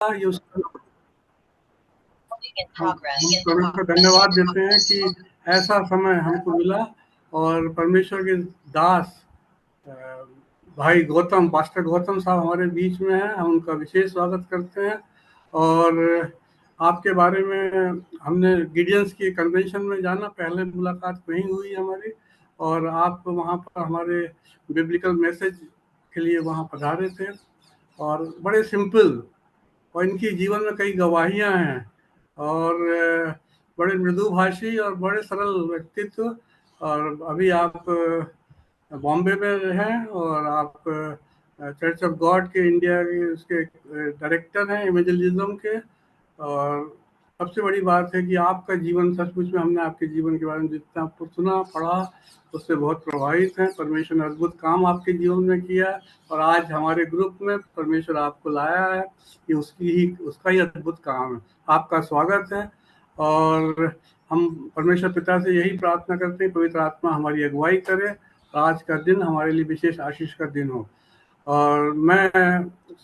ये उसका हम परमेश्वर को धन्यवाद देते हैं कि ऐसा समय हमको मिला और परमेश्वर के दास अ, भाई गौतम, पास्टर गौतम साहब हमारे बीच में हैं। हम उनका विशेष स्वागत करते हैं। और आपके बारे में हमने गिडियंस की कन्वेंशन में जाना, पहले मुलाकात वहीं हुई हमारी, और आप वहाँ पर हमारे बिब्लिकल मैसेज के लिए वहाँ पधारे थे। और बड़े सिंपल, और इनकी जीवन में कई गवाहियां हैं, और बड़े मृदुभाषी और बड़े सरल व्यक्तित्व। और अभी आप बॉम्बे में हैं, और आप चर्च ऑफ गॉड के इंडिया के उसके डायरेक्टर हैं इवेंजलिज्म के। और सबसे बड़ी बात है कि आपका जीवन, सचमुच में हमने आपके जीवन के बारे में जितना सुना पढ़ा उससे बहुत प्रभावित हैं। परमेश्वर ने अद्भुत काम आपके जीवन में किया, और आज हमारे ग्रुप में परमेश्वर आपको लाया है कि उसका ही अद्भुत काम है। आपका स्वागत है। और हम परमेश्वर पिता से यही प्रार्थना करते हैं, पवित्र आत्मा हमारी अगुवाई करे, आज का दिन हमारे लिए विशेष आशीष का दिन हो। और मैं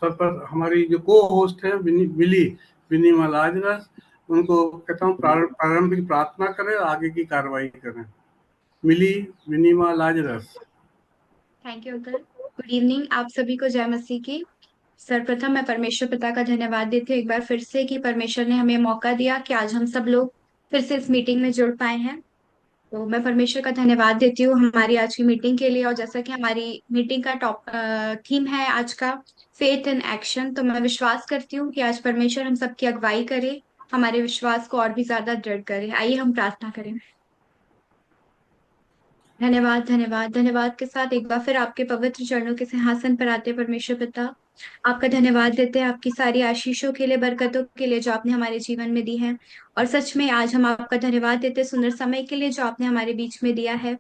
पर हमारी जो को होस्ट है मिली विनीमा लाजरस, उनको कहता हूँ प्रारंभिक प्रार्थना करें और आगे की कार्रवाई करें। मिली विनीमा Lazarus. Thank you uncle. Good evening आप सभी को, जय मसीह की। सर्वप्रथम मैं परमेश्वर पिता का धन्यवाद देती हूँ एक बार फिर से कि परमेश्वर ने हमें मौका दिया कि आज हम सब लोग फिर से इस मीटिंग में जुड़ पाए हैं। तो मैं परमेश्वर का धन्यवाद देती हूँ हमारी आज की मीटिंग के लिए। और जैसा कि हमारी मीटिंग का थीम है आज का फेथ इन एक्शन, तो मैं विश्वास करती हूँ कि आज परमेश्वर हम सबकी अगुवाई करे, हमारे विश्वास को और भी ज्यादा दृढ़ करे। आइए हम प्रार्थना करें। धन्यवाद धन्यवाद धन्यवाद के साथ एक बार फिर आपके पवित्र चरणों के सिंहासन पर आते हैं परमेश्वर पिता। आपका धन्यवाद देते हैं आपकी सारी आशीषों के लिए, बरकतों के लिए जो आपने हमारे जीवन में दी है। और सच में आज हम आपका धन्यवाद देते हैं सुंदर समय के लिए जो आपने हमारे बीच में दिया है,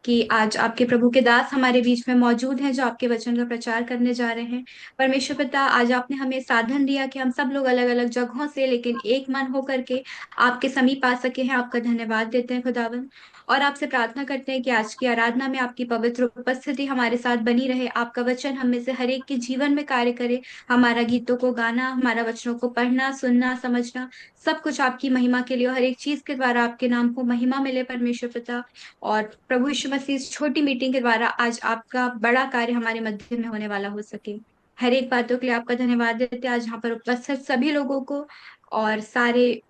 कि आज आपके प्रभु के दास हमारे बीच में मौजूद हैं जो आपके वचन का प्रचार करने जा रहे हैं। परमेश्वर पिता, आज आपने हमें साधन दिया कि हम सब लोग अलग अलग जगहों से लेकिन एक मन होकर के आपके समीप आ सके हैं। आपका धन्यवाद देते हैं खुदावन। और आपसे प्रार्थना करते हैं कि आज की आराधना में आपकी पवित्र उपस्थिति हमारे साथ बनी रहे, आपका वचन हम में से हर एक के जीवन में कार्य करे। हमारा गीतों को गाना, हमारा वचनों को पढ़ना, सुनना, समझना, सब कुछ आपकी महिमा के लिए, और हर एक चीज के द्वारा आपके नाम को महिमा मिले परमेश्वर पिता। और प्रभु यीशु मसीह इस छोटी मीटिंग के द्वारा आज आपका बड़ा कार्य हमारे मध्य में होने वाला हो सके। हर एक बातों के लिए आपका धन्यवाद देते हैं आज यहाँ पर उपस्थित सभी लोगों को, और सारे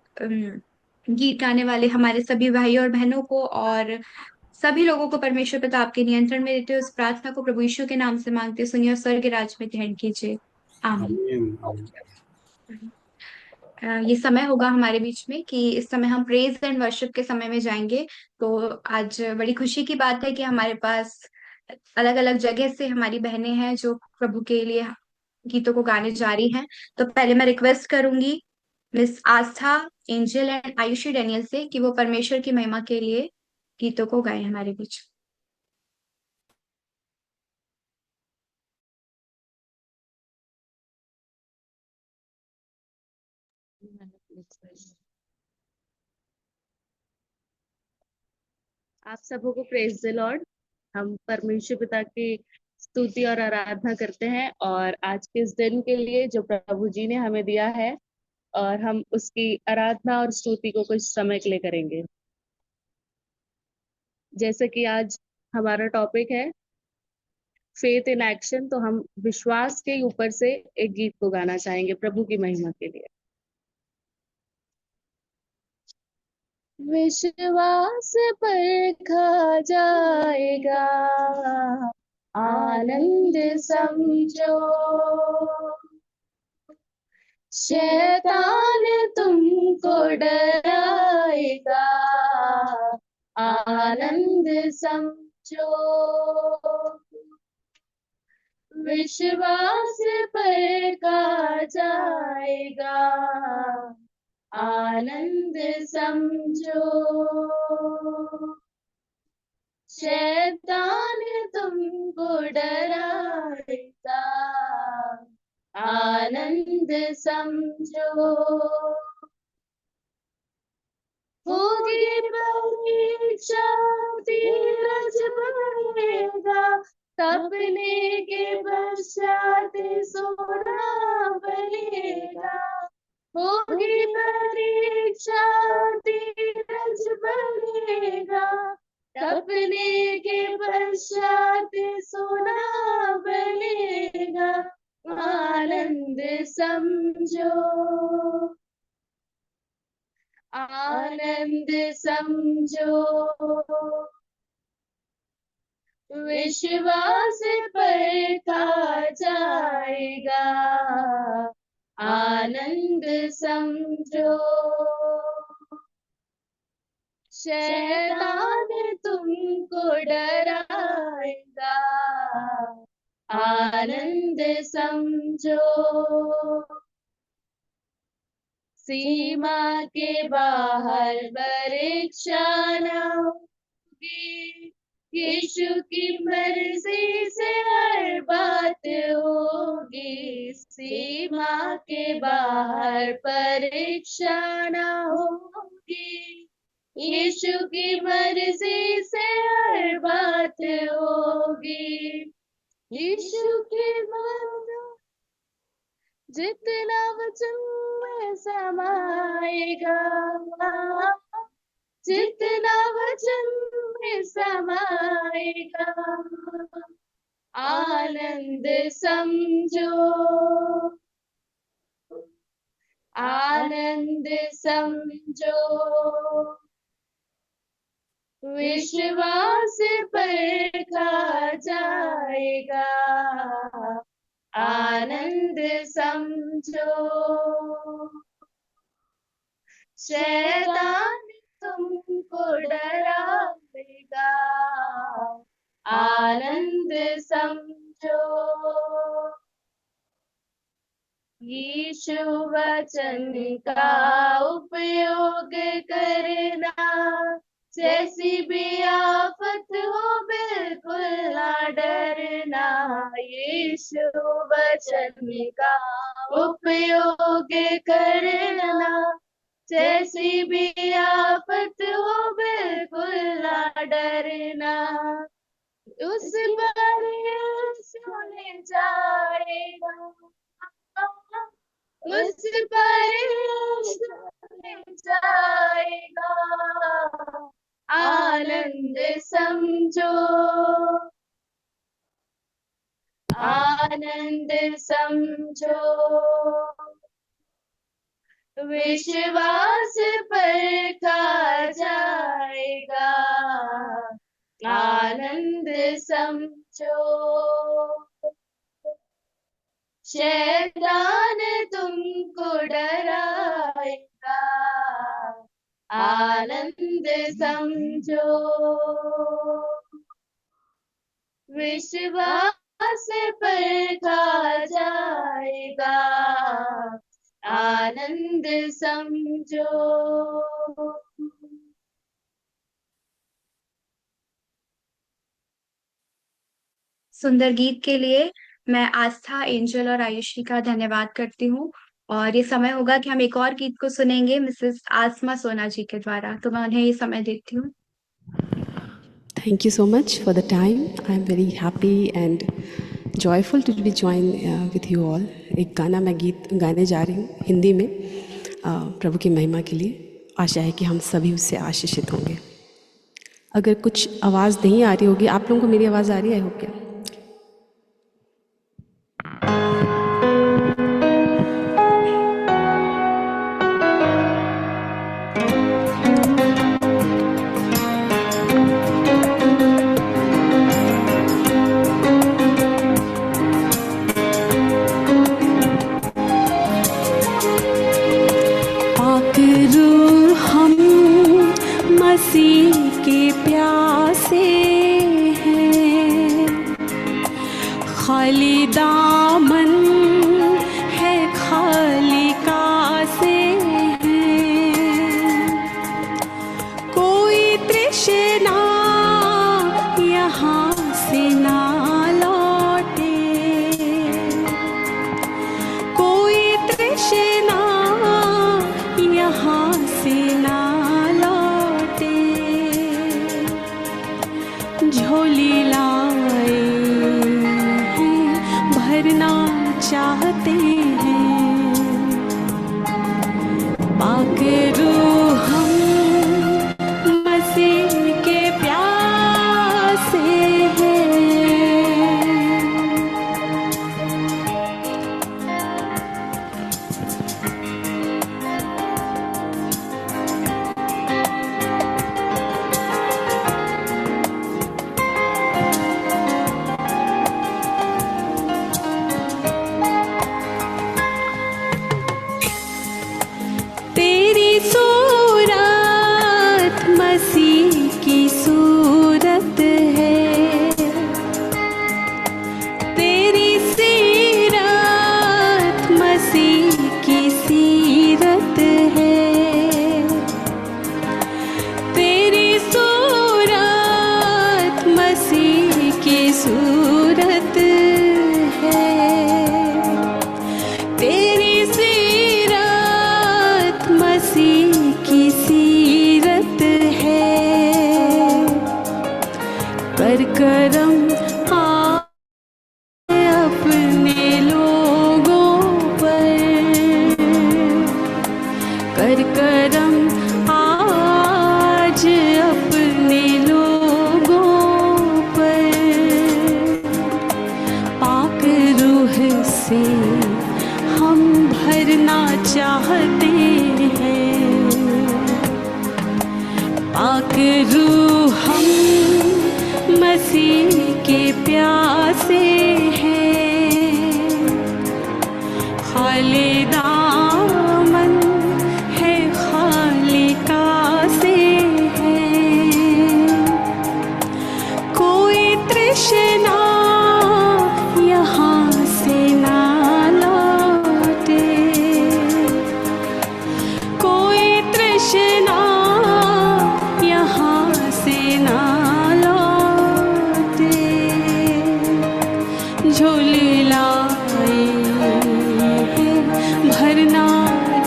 गीत गाने वाले हमारे सभी भाइयों और बहनों को, और सभी लोगों को परमेश्वर पिता आपके नियंत्रण में देते हुए इस प्रार्थना को प्रभु यीशु के नाम से मांगते सुनिए और स्वर्ग राज्य में ग्रहण कीजिए। आमीन। आमीन, आमीन। ये समय होगा हमारे बीच में कि इस समय हम प्रेज एंड वर्शिप के समय में जाएंगे। तो आज बड़ी खुशी की बात है कि हमारे पास अलग अलग जगह से हमारी बहनें हैं जो प्रभु के लिए गीतों को गाने जा रही हैं। तो पहले मैं रिक्वेस्ट करूंगी miss Aastha, angel and Ayushi Daniel से कि वो परमेश्वर की महिमा के लिए गीतों को गाएं हमारे बीच। आप सबों को प्रेज द लॉर्ड। हम परमेश्वर पिता की स्तुति और आराधना करते हैं, और आज के इस दिन के लिए जो प्रभु जी ने हमें दिया है, और हम उसकी आराधना और स्तुति को कुछ समय के लिए करेंगे। जैसे कि आज हमारा टॉपिक है फेथ इन एक्शन, तो हम विश्वास के ऊपर से एक गीत को गाना चाहेंगे प्रभु की महिमा के लिए। विश्वास पर खा जाएगा आनंद समझो, शैतान तुमको डराएगा आनंद समझो। विश्वास पर का जाएगा आनंद समझो, शैतान तुमको डराएगा आनंद समझो। होगी परीक्षा धीरज बनेगा, सपने के पश्चात सोना बनेगा। होगी परीक्षा धीरज बढ़ेगा, तपने के पश्चात सोना बनेगा, आनंद समझो, आनंद समझो। विश्वास परखा जाएगा, आनंद समझो। शैतान तुमको डराएगा, आनंद समझो। सीमा के बाहर परीक्षा न होगी, यीशु की मर्जी से हर बात होगी। सीमा के बाहर परीक्षा न होगी, यीशु की मर्जी से हर बात होगी। यीशु की मर्जी जितना वचन में समाएगा, जितना वचन में समाएगा, आनंद समझो, आनंद समझो। विश्वास परखा जाएगा, आनंद समझो। शैतान तुमको डराएगा, आनंद समझो। यीशु वचन का उपयोग करना, जैसी भी आफत हो बिल्कुल ना डरना। यीशु वचन का उपयोग करना, जैसी भी आफत हो बिल्कुल ना डरना। उस पर यीशु ले जाएगा, उस पर यीशु ले जाएगा, आनंद समझो, आनंद समझो। विश्वास परखा जाएगा, आनंद समझो। शैतान तुमको डराएगा, आनंद समझो। विश्वास परखा जाएगा, आनंद समझो। सुंदर गीत के लिए मैं आस्था, एंजल और आयुषी का धन्यवाद करती हूँ। और ये समय होगा कि हम एक और गीत को सुनेंगे मिसेस आसमा सोना जी के द्वारा, तो मैं उन्हें ये समय देती हूँ। Thank you so much for the time. I am very happy and joyful to be joined with you all. एक गाना मैं गीत गाने जा रही हूँ हिंदी में प्रभु की महिमा के लिए। आशा है कि हम सभी उससे आशीषित होंगे। अगर कुछ आवाज़ नहीं आ रही होगी, आप लोगों को मेरी आवाज़ आ रही है? हो क्या? मसीह के प्यासे हैं, खाली दामन है खाली कासे हैं। कोई तृष्णा यहाँ से ना लौटे, कोई तृष्णा यहाँ से ना झोली लाए हैं भरना तेरी सूरत मसीह की सूरत है, तेरी सीरत मसीह की सीरत है, तेरी सूरत मसीह की सूरत है, तेरी सीरत मसीह की सीरत है। कर करम अपने लोगों पर, कर करम आज अपने लोगों पर, पाक रूह से हम भरना चाहते हैं, पाक रूह हम मसीह के प्यासे हैं, खाली दामन है खालिका से है, कोई तृष्णा यहाँ से ना लौटे, कोई तृष्णा यहाँ से ना लौटे, झोली लाए हैं भरना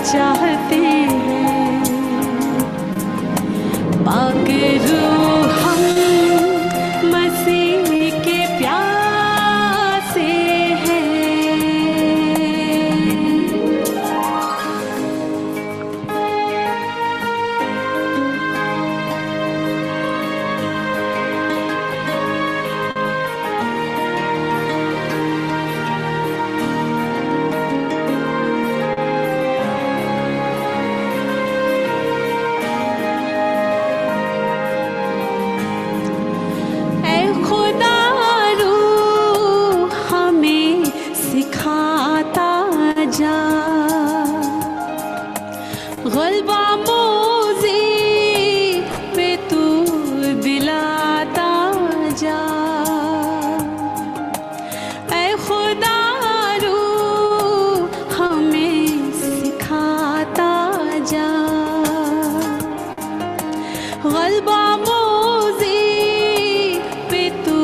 चाहते हैं, पाक रूह हम मसीह के प्यासे हैं। ऐ खुदा रूह हमें सिखाता जा, गलबा मोज़े पे तू दिलाता जा, ऐ खुदा रूह हमें सिखाता जा, गलबा मोज़े पे तू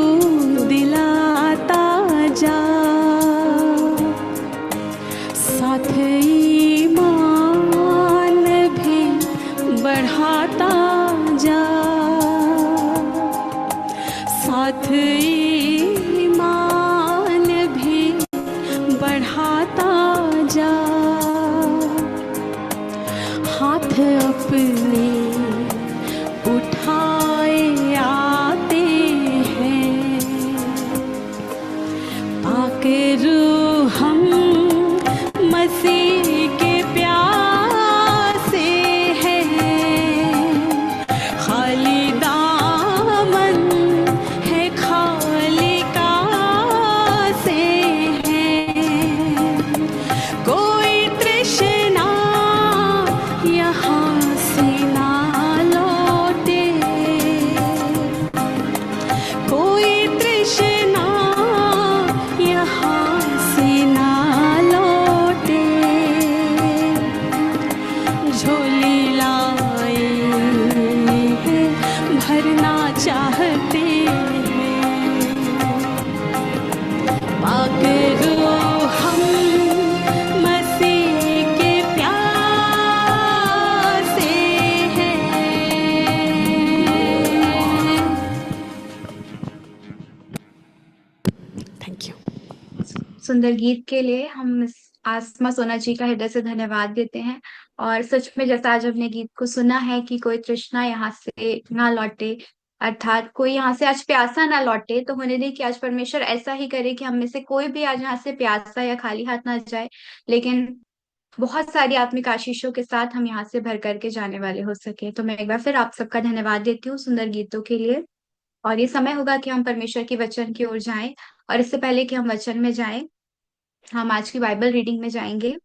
दिलाता जा, साथ ईमान भी बढ़ाता जा, साथ ईमान भी बढ़ाता जा, हाथ अपने उठाए आते हैं, पाक रूह हम मसीह के प्यासे हैं, खाली दामन है खालिका से है, कोई तृष्णा यहाँ से ना लौटे, कोई तृष्णा यहाँ से ना लौटे, झोली लाए हैं भरना चाहते हैं, पाक रूह हम मसीह के प्यासे हैं। Thank you. सुंदर गीत के लिए हम मिस आसमा सोना जी का हृदय से धन्यवाद देते हैं। और सच में जैसा आज हमने गीत को सुना है कि कोई तृष्णा यहाँ से ना लौटे, अर्थात कोई यहाँ से आज प्यासा ना लौटे, तो होने दे कि आज परमेश्वर ऐसा ही करे कि हम में से कोई भी आज यहाँ से प्यासा या खाली हाथ ना जाए, लेकिन बहुत सारी आत्मिक आशीषों के साथ हम यहाँ से भर करके जाने वाले हो सके। तो मैं एक बार फिर आप सबका धन्यवाद देती हूँ सुंदर गीतों के लिए। और ये समय होगा कि हम परमेश्वर के वचन की ओर जाएं। और इससे पहले कि हम वचन में जाएं, हम आज की बाइबल रीडिंग में जाएंगे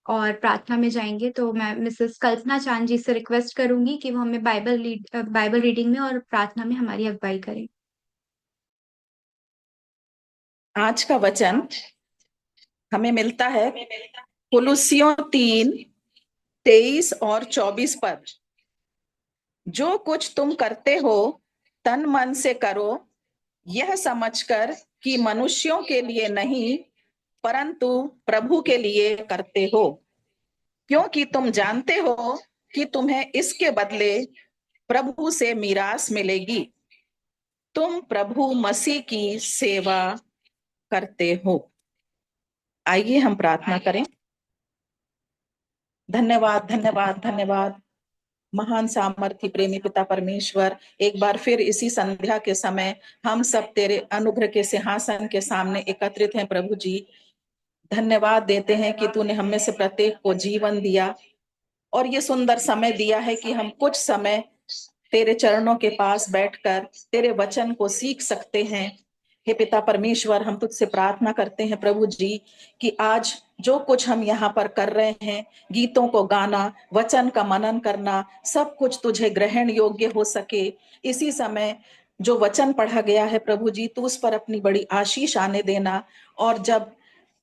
और प्रार्थना में जाएंगे। तो मैं मिसेस कल्पना चांद जी से रिक्वेस्ट करूंगी कि वो हमें बाइबल रीडिंग में और प्रार्थना में हमारी अगुवाई करें। आज का वचन हमें मिलता है कुलुस्सियों 3:23 और 24 पर। जो कुछ तुम करते हो तन मन से करो, यह समझकर कि मनुष्यों के लिए नहीं परंतु प्रभु के लिए करते हो, क्योंकि तुम जानते हो कि तुम्हें इसके बदले प्रभु से मीरास मिलेगी। तुम प्रभु मसीह की सेवा करते हो। आइए हम प्रार्थना करें। धन्यवाद धन्यवाद धन्यवाद महान सामर्थी प्रेमी पिता परमेश्वर, एक बार फिर इसी संध्या के समय हम सब तेरे अनुग्रह के सिंहासन के सामने एकत्रित हैं। प्रभु जी, धन्यवाद देते हैं कि तूने हम में से प्रत्येक को जीवन दिया और ये सुंदर समय दिया है कि हम कुछ समय तेरे चरणों के पास बैठकर तेरे वचन को सीख सकते हैं। हे पिता परमेश्वर, हम तुझसे प्रार्थना करते हैं प्रभु जी कि आज जो कुछ हम यहाँ पर कर रहे हैं, गीतों को गाना, वचन का मनन करना, सब कुछ तुझे ग्रहण योग्य हो सके। इसी समय जो वचन पढ़ा गया है प्रभु जी, तू उस पर अपनी बड़ी आशीष आने देना। और जब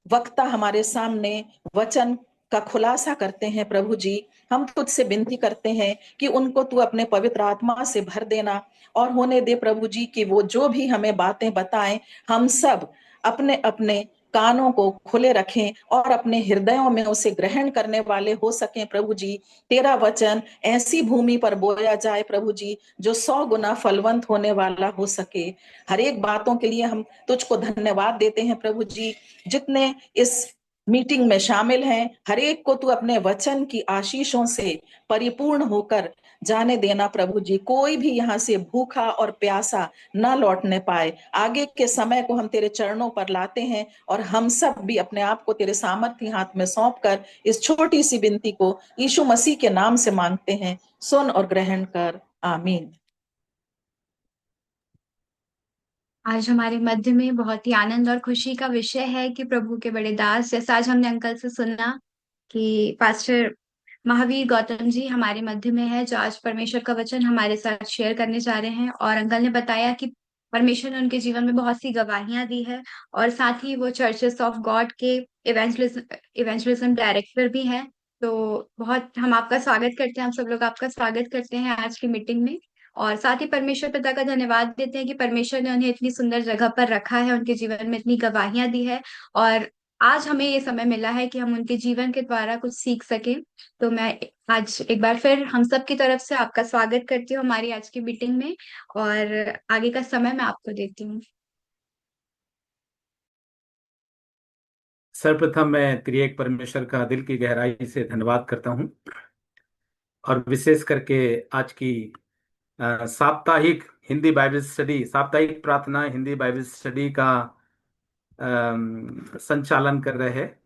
वक्ता हमारे सामने वचन का खुलासा करते हैं प्रभु जी, हम तुझसे विनती करते हैं कि उनको तू अपने पवित्र आत्मा से भर देना और होने दे प्रभु जी कि वो जो भी हमें बातें बताएं, हम सब अपने अपने कानों को खुले रखें और अपने हृदयों में उसे ग्रहण करने वाले हो सकें। प्रभु जी, तेरा वचन ऐसी भूमि पर बोया जाए प्रभु जी जो 100 गुना फलवंत होने वाला हो सके। हर एक बातों के लिए हम तुझको धन्यवाद देते हैं प्रभु जी। जितने इस मीटिंग में शामिल हैं, हर एक को तू अपने वचन की आशीषों से परिपूर्ण होकर जाने देना प्रभु जी। कोई भी यहाँ से भूखा और प्यासा न लौटने पाए। आगे के समय को हम तेरे चरणों पर लाते हैं और हम सब भी अपने आप को तेरे सामर्थ्य हाथ में सौंप कर इस छोटी सी विनती को यीशु मसीह के नाम से मांगते हैं। सुन और ग्रहण कर, आमीन। आज हमारे मध्य में बहुत ही आनंद और खुशी का विषय है कि प्रभु के बड़े दास, जैसा आज हमने अंकल से सुना कि पास्टर महावीर गौतम जी हमारे मध्य में है, जो आज परमेश्वर का वचन हमारे साथ शेयर करने जा रहे हैं। और अंकल ने बताया कि परमेश्वर ने उनके जीवन में बहुत सी गवाहियां दी है और साथ ही वो चर्चेस ऑफ गॉड के इवेंजलिज्म डायरेक्टर भी हैं। तो बहुत हम आपका स्वागत करते हैं, हम सब लोग आपका स्वागत करते हैं आज की मीटिंग में। और साथ ही परमेश्वर पिता का धन्यवाद देते हैं कि परमेश्वर ने उन्हें इतनी सुंदर जगह पर रखा है, उनके जीवन में इतनी गवाहियां दी है और आज हमें ये समय मिला है कि हम उनके जीवन के द्वारा कुछ सीख सकें। तो मैं आज एक बार फिर हम सब की तरफ से आपका स्वागत करती हूँ हमारी आज की मीटिंग में और आगे का समय मैं आपको देती हूँ। सर्वप्रथम मैं त्रिएक परमेश्वर का दिल की गहराई से धन्यवाद करता हूँ और विशेष करके आज की साप्ताहिक हिंदी बाइबल स्टडी, साप्ताहिक प्रार्थना हिंदी बाइबल स्टडी का संचालन कर रहे हैं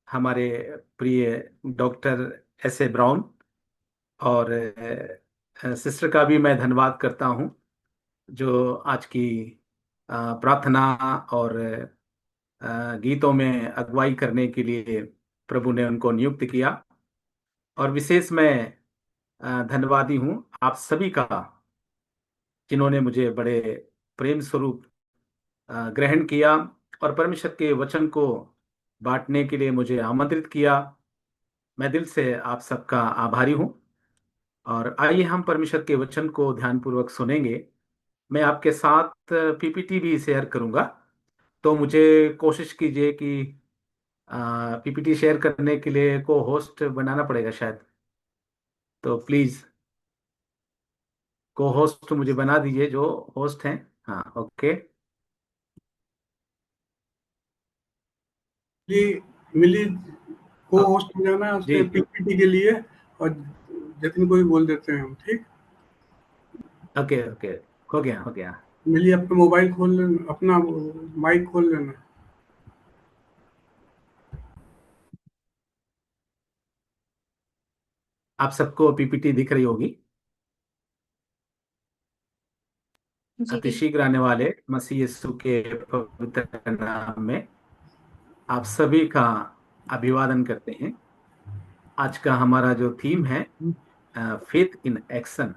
हमारे प्रिय डॉक्टर S.A. ब्राउन। और सिस्टर का भी मैं धन्यवाद करता हूँ जो आज की प्रार्थना और गीतों में अगुवाई करने के लिए प्रभु ने उनको नियुक्त किया। और विशेष मैं धन्यवादी हूँ आप सभी का, जिन्होंने मुझे बड़े प्रेम स्वरूप ग्रहण किया और परमेश्वर के वचन को बांटने के लिए मुझे आमंत्रित किया। मैं दिल से आप सबका आभारी हूँ। और आइए हम परमेश्वर के वचन को ध्यानपूर्वक सुनेंगे। मैं आपके साथ पीपीटी भी शेयर करूंगा, तो मुझे कोशिश कीजिए कि पीपीटी शेयर करने के लिए को होस्ट बनाना पड़ेगा शायद, तो प्लीज को होस्ट मुझे बना दीजिए जो होस्ट हैं। हाँ, ओके। जी, मिली को होस्ट हो जाना है उसके जी। पीपीटी के लिए और जतिन को भी बोल देते हैं हम, ठीक। ओके ओके, हो गया हो गया। मिली अपना मोबाइल खोल लेना, अपना माइक खोल लेना। आप सबको पीपीटी दिख रही होगी। जी अति शीघ्र आने वाले मसीह यीशु के पवित्र नाम में आप सभी का अभिवादन करते हैं। आज का हमारा जो थीम है फेथ इन एक्शन,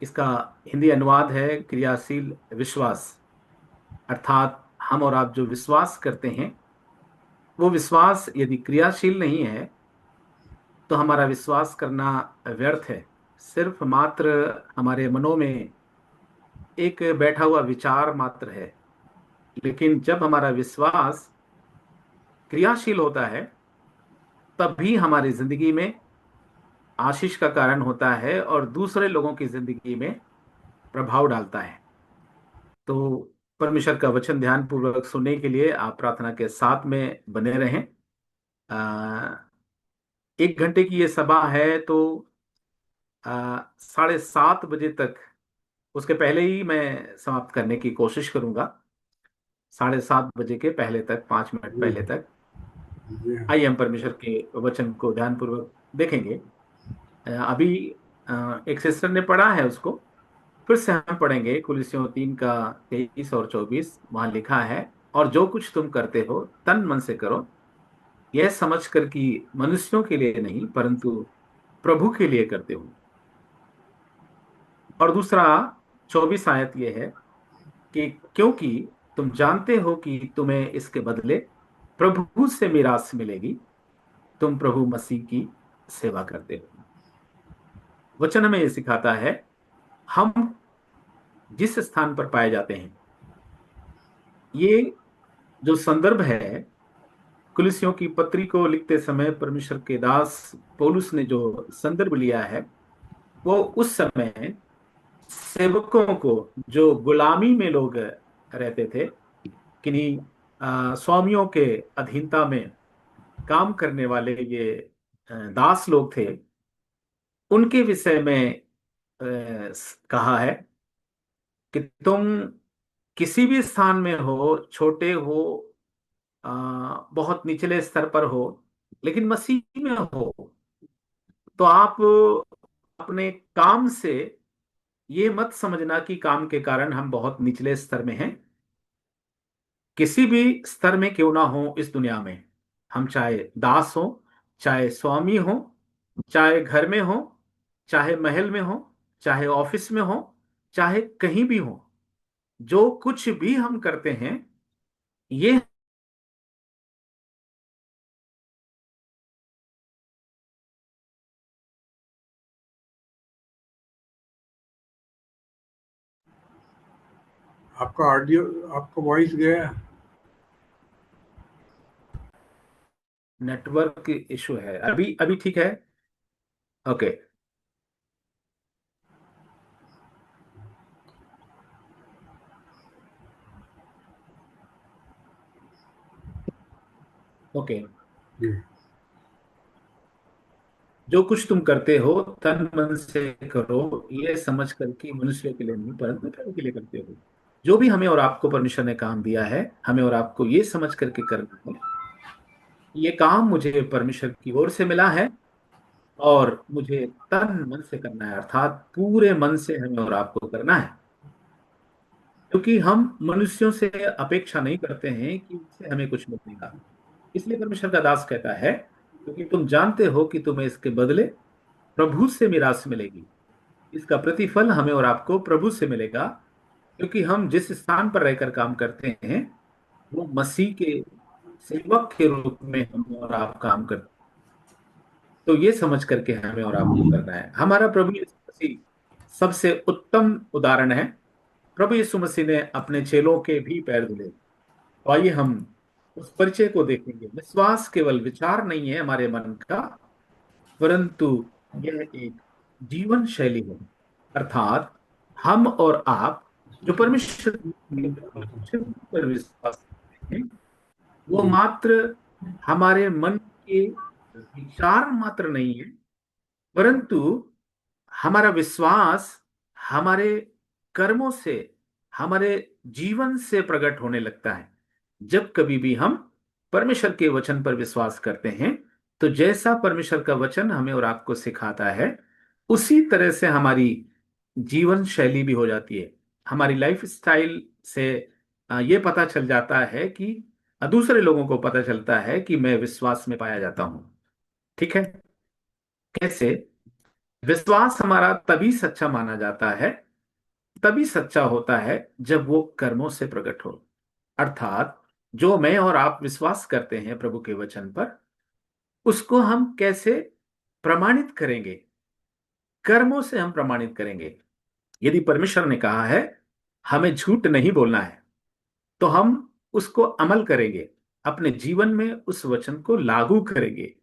इसका हिंदी अनुवाद है क्रियाशील विश्वास। अर्थात हम और आप जो विश्वास करते हैं, वो विश्वास यदि क्रियाशील नहीं है तो हमारा विश्वास करना व्यर्थ है। सिर्फ मात्र हमारे मनों में एक बैठा हुआ विचार मात्र है। लेकिन जब हमारा विश्वास क्रियाशील होता है, तभी हमारी जिंदगी में आशीष का कारण होता है और दूसरे लोगों की जिंदगी में प्रभाव डालता है। तो परमेश्वर का वचन ध्यान पूर्वक सुनने के लिए आप प्रार्थना के साथ में बने रहें। 1 घंटे की ये सभा है, तो 7:30 बजे तक, उसके पहले ही मैं समाप्त करने की कोशिश करूंगा। 7:30 बजे के पहले तक, 5 मिनट पहले तक जी हाँ। आइए हम परमेश्वर के वचन को ध्यान पूर्वक देखेंगे। अभी एक सिस्टर ने पढ़ा है, उसको फिर से हम पढ़ेंगे। कुलुस्सियों 3:23 और 24 वहां लिखा है, और जो कुछ तुम करते हो तन मन से करो, यह समझ कर कि मनुष्यों के लिए नहीं परंतु प्रभु के लिए करते हो। और दूसरा 24 आयत यह है कि क्योंकि तुम जानते हो कि तुम्हें इसके बदले प्रभु से मीरास मिलेगी, तुम प्रभु मसीह की सेवा करते हो। वचन हमें यह सिखाता है, हम जिस स्थान पर पाए जाते हैं, ये जो संदर्भ है कुलुस्सियों की पत्री को लिखते समय परमेश्वर के दास पौलुस ने जो संदर्भ लिया है, वो उस समय सेवकों को, जो गुलामी में लोग रहते थे, किन्हीं स्वामियों के अधीनता में काम करने वाले ये दास लोग थे, उनके विषय में कहा है कि तुम किसी भी स्थान में हो, छोटे हो, बहुत निचले स्तर पर हो, लेकिन मसीह में हो, तो आप अपने काम से ये मत समझना कि काम के कारण हम बहुत निचले स्तर में हैं। किसी भी स्तर में क्यों ना हो इस दुनिया में, हम चाहे दास हो, चाहे स्वामी हो, चाहे घर में हो, चाहे महल में हो, चाहे ऑफिस में हो, चाहे कहीं भी हो, जो कुछ भी हम करते हैं, ये आपका ऑडियो, आपका वॉइस गया। नेटवर्क इशू है। अभी अभी ठीक है। Okay okay. जी जो कुछ तुम करते हो तन मन से करो, ये समझ कर कि मनुष्य के लिए नहीं परंतु प्रभु के लिए करते हो। जो भी हमें और आपको परमेश्वर ने काम दिया है, हमें और आपको ये समझ करके करना है, ये काम मुझे परमेश्वर की ओर से मिला है और मुझे तन मन से करना है, अर्थात पूरे मन से हमें और आपको करना है। क्योंकि हम मनुष्यों से अपेक्षा नहीं करते हैं कि उससे हमें कुछ मिलेगा। इसलिए परमेश्वर का दास कहता है, क्योंकि तुम जानते हो कि तुम्हें इसके बदले प्रभु से मिरास मिलेगी। इसका प्रतिफल हमें और आपको प्रभु से मिलेगा, क्योंकि हम जिस स्थान पर रहकर काम करते हैं, वो मसीह के सेवक के रूप में हम और आप काम करते हैं। तो ये समझ करके हमें और आपको करना है। हमारा प्रभु यीशु मसीह सबसे उत्तम उदाहरण है। प्रभु यीशु मसीह ने अपने चेलों के भी पैर धुले। तो आइए हम उस परिचय को देखेंगे। विश्वास केवल विचार नहीं है हमारे मन का, परंतु यह एक जीवन शैली है। अर्थात हम और आप जो परमेश्वर के वचन पर विश्वास करते हैं, वो मात्र हमारे मन के विचार मात्र नहीं है, परंतु हमारा विश्वास हमारे कर्मों से, हमारे जीवन से प्रकट होने लगता है। जब कभी भी हम परमेश्वर के वचन पर विश्वास करते हैं, तो जैसा परमेश्वर का वचन हमें और आपको सिखाता है, उसी तरह से हमारी जीवन शैली भी हो जाती है। हमारी लाइफ स्टाइल से ये पता चल जाता है कि दूसरे लोगों को पता चलता है कि मैं विश्वास में पाया जाता हूं। ठीक है? कैसे? विश्वास हमारा तभी सच्चा माना जाता है, तभी सच्चा होता है जब वो कर्मों से प्रकट हो। अर्थात जो मैं और आप विश्वास करते हैं प्रभु के वचन पर, उसको हम कैसे प्रमाणित करेंगे? कर्मों से हम प्रमाणित करेंगे। यदि परमेश्वर ने कहा है हमें झूठ नहीं बोलना है, तो हम उसको अमल करेंगे, अपने जीवन में उस वचन को लागू करेंगे।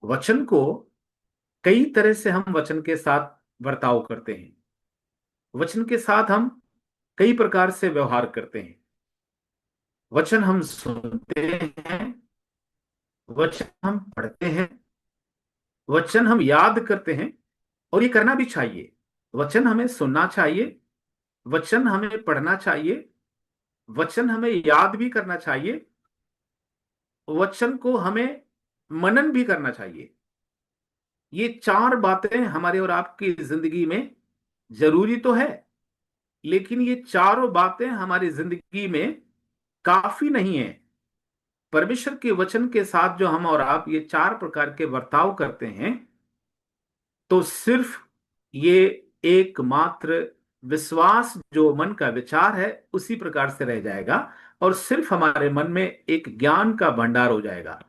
वचन को कई तरह से हम वचन के साथ बर्ताव करते हैं। वचन के साथ हम कई प्रकार से व्यवहार करते हैं। वचन हम सुनते हैं, वचन हम पढ़ते हैं, वचन हम याद करते हैं, और ये करना भी चाहिए। वचन हमें सुनना चाहिए, वचन हमें पढ़ना चाहिए, वचन हमें याद भी करना चाहिए, वचन को हमें मनन भी करना चाहिए। ये चार बातें हमारे और आपकी जिंदगी में जरूरी तो है, लेकिन ये चारों बातें हमारी जिंदगी में काफी नहीं है। परमेश्वर के वचन के साथ जो हम और आप ये चार प्रकार के बर्ताव करते हैं, तो सिर्फ ये एकमात्र विश्वास जो मन का विचार है उसी प्रकार से रह जाएगा, और सिर्फ हमारे मन में एक ज्ञान का भंडार हो जाएगा।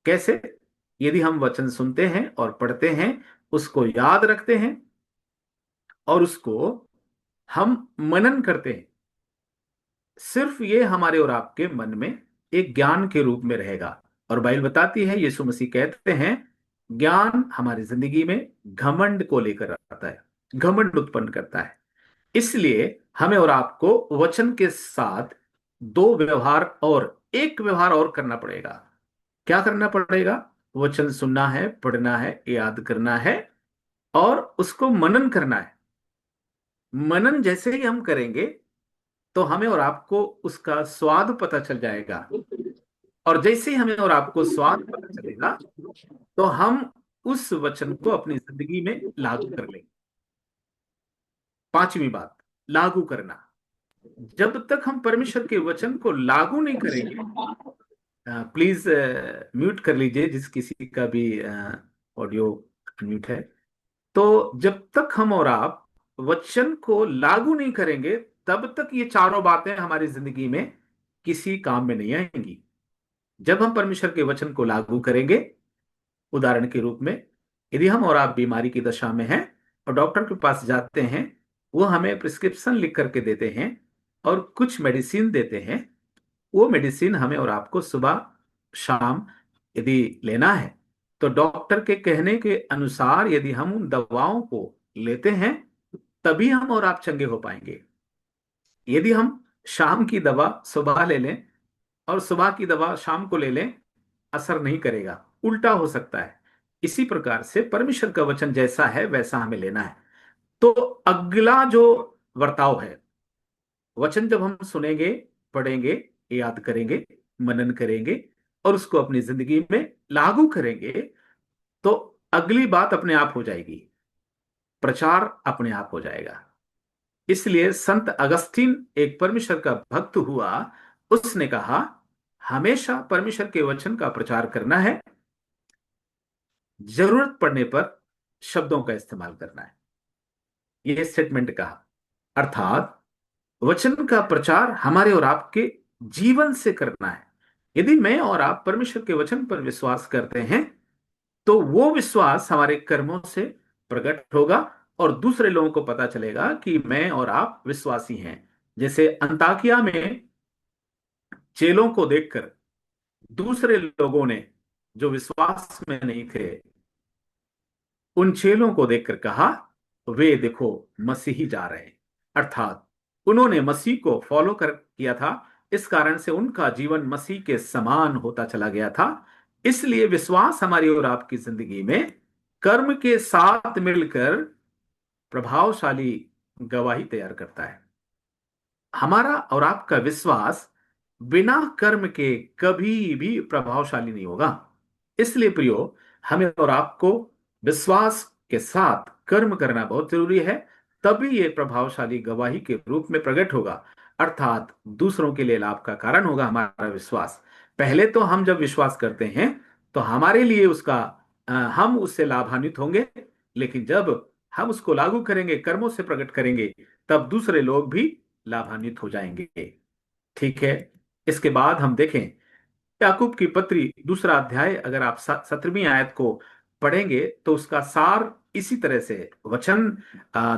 कैसे? यदि हम वचन सुनते हैं और पढ़ते हैं, उसको याद रखते हैं और उसको हम मनन करते हैं, सिर्फ ये हमारे और आपके मन में एक ज्ञान के रूप में रहेगा। और बाइबल बताती है, यीशु मसीह कहते हैं, ज्ञान हमारी जिंदगी में घमंड को लेकर आता है, घमंड उत्पन्न करता है। इसलिए हमें और आपको वचन के साथ दो व्यवहार और एक व्यवहार और करना पड़ेगा। क्या करना पड़ेगा? वचन सुनना है, पढ़ना है, याद करना है और उसको मनन करना है। मनन जैसे ही हम करेंगे तो हमें और आपको उसका स्वाद पता चल जाएगा, और जैसे ही हमें और आपको स्वाद पता चलेगा तो हम उस वचन को अपनी जिंदगी में लागू कर लेंगे। पांचवी बात, लागू करना। जब तक हम परमेश्वर के वचन को लागू नहीं करेंगे, प्लीज म्यूट कर लीजिए जिस किसी का भी ऑडियो म्यूट है। तो जब तक हम और आप वचन को लागू नहीं करेंगे, तब तक ये चारों बातें हमारी जिंदगी में किसी काम में नहीं आएंगी। जब हम परमेश्वर के वचन को लागू करेंगे, उदाहरण के रूप में, यदि हम और आप बीमारी की दशा में हैं और डॉक्टर के पास जाते हैं, वो हमें प्रिस्क्रिप्शन लिख करके देते हैं और कुछ मेडिसिन देते हैं। वो मेडिसिन हमें और आपको सुबह शाम यदि लेना है, तो डॉक्टर के कहने के अनुसार यदि हम उन दवाओं को लेते हैं, तभी हम और आप चंगे हो पाएंगे। यदि हम शाम की दवा सुबह ले लें और सुबह की दवा शाम को ले लें, असर नहीं करेगा, उल्टा हो सकता है। इसी प्रकार से परमेश्वर का वचन जैसा है वैसा हमें लेना है। तो अगला जो वर्ताव है, वचन जब हम सुनेंगे, पढ़ेंगे, याद करेंगे, मनन करेंगे और उसको अपनी जिंदगी में लागू करेंगे, तो अगली बात अपने आप हो जाएगी, प्रचार अपने आप हो जाएगा। इसलिए संत अगस्तीन एक परमेश्वर का भक्त हुआ, उसने कहा हमेशा परमेश्वर के वचन का प्रचार करना है, जरूरत पड़ने पर शब्दों का इस्तेमाल करना है। यह स्टेटमेंट कहा, अर्थात वचन का प्रचार हमारे और आपके जीवन से करना है। यदि मैं और आप परमेश्वर के वचन पर विश्वास करते हैं, तो वो विश्वास हमारे कर्मों से प्रकट होगा और दूसरे लोगों को पता चलेगा कि मैं और आप विश्वासी हैं। जैसे अंताकिया में चेलों को देखकर दूसरे लोगों ने जो विश्वास में नहीं थे, उन चेलों को देखकर कहा, वे देखो मसीही जा रहे हैं। अर्थात उन्होंने मसीह को फॉलो कर किया था, इस कारण से उनका जीवन मसीह के समान होता चला गया था। इसलिए विश्वास हमारी और आपकी जिंदगी में कर्म के साथ मिलकर प्रभावशाली गवाही तैयार करता है। हमारा और आपका विश्वास बिना कर्म के कभी भी प्रभावशाली नहीं होगा। इसलिए प्रियो, हमें और आपको विश्वास के साथ कर्म करना बहुत जरूरी है, तभी ये प्रभावशाली गवाही के रूप में प्रकट होगा, अर्थात दूसरों के लिए लाभ का कारण होगा हमारा विश्वास। पहले तो हम जब विश्वास करते हैं तो हमारे लिए उसका हम उससे लाभान्वित होंगे, लेकिन जब हम उसको लागू करेंगे, कर्मों से प्रकट करेंगे, तब दूसरे लोग भी लाभान्वित हो जाएंगे। ठीक है। इसके बाद हम देखें याकूब की पत्री दूसरा अध्याय, अगर आप 17वीं आयत को पढ़ेंगे तो उसका सार इसी तरह से, वचन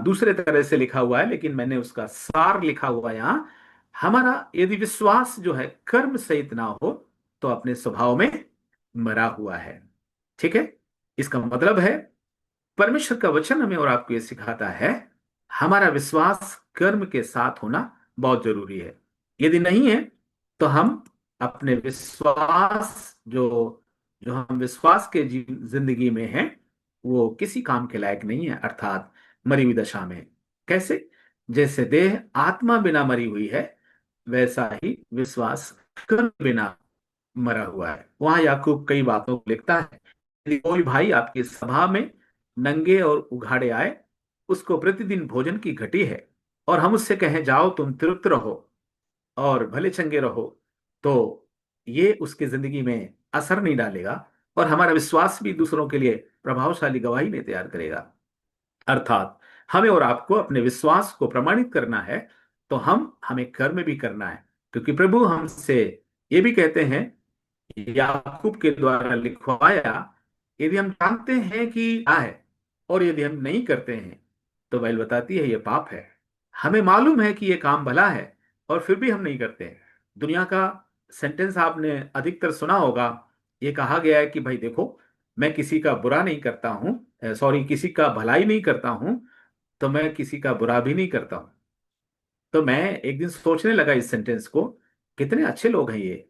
दूसरे तरह से लिखा हुआ है, लेकिन मैंने उसका सार लिखा हुआ है यहां। हमारा यदि विश्वास जो है कर्म सहित ना हो तो अपने स्वभाव में मरा हुआ है। ठीक है। इसका मतलब है परमेश्वर का वचन हमें और आपको ये सिखाता है हमारा विश्वास कर्म के साथ होना बहुत जरूरी है। यदि नहीं है तो हम अपने विश्वास जो जो हम विश्वास के जिंदगी में हैं वो किसी काम के लायक नहीं है, अर्थात मरी हुई दशा में। कैसे? जैसे देह आत्मा बिना मरी हुई है, वैसा ही विश्वास कर्म बिना मरा हुआ है। वहां याकूब कई बातों को लिखता है। यदि कोई भाई आपकी सभा में नंगे और उघाड़े आए, उसको प्रतिदिन भोजन की घटी है, और हम उससे कहें जाओ तुम तृप्त रहो और भले चंगे रहो, तो ये उसकी जिंदगी में असर नहीं डालेगा, और हमारा विश्वास भी दूसरों के लिए प्रभावशाली गवाही नहीं तैयार करेगा। अर्थात हमें और आपको अपने विश्वास को प्रमाणित करना है, तो हमें कर्म भी करना है, क्योंकि प्रभु हमसे ये भी कहते हैं, याकूब के द्वारा लिखवाया, यदि हम जानते हैं कि क्या है और यदि हम नहीं करते हैं तो बाइबल बताती है ये पाप है। हमें मालूम है कि ये काम भला है और फिर भी हम नहीं करते हैं। दुनिया का सेंटेंस आपने अधिकतर सुना होगा, ये कहा गया है कि भाई देखो, मैं किसी का बुरा नहीं करता हूं, सॉरी, किसी का भलाई नहीं करता हूं, तो मैं किसी का बुरा भी नहीं करता हूं। तो मैं एक दिन सोचने लगा इस सेंटेंस को, कितने अच्छे लोग हैं ये,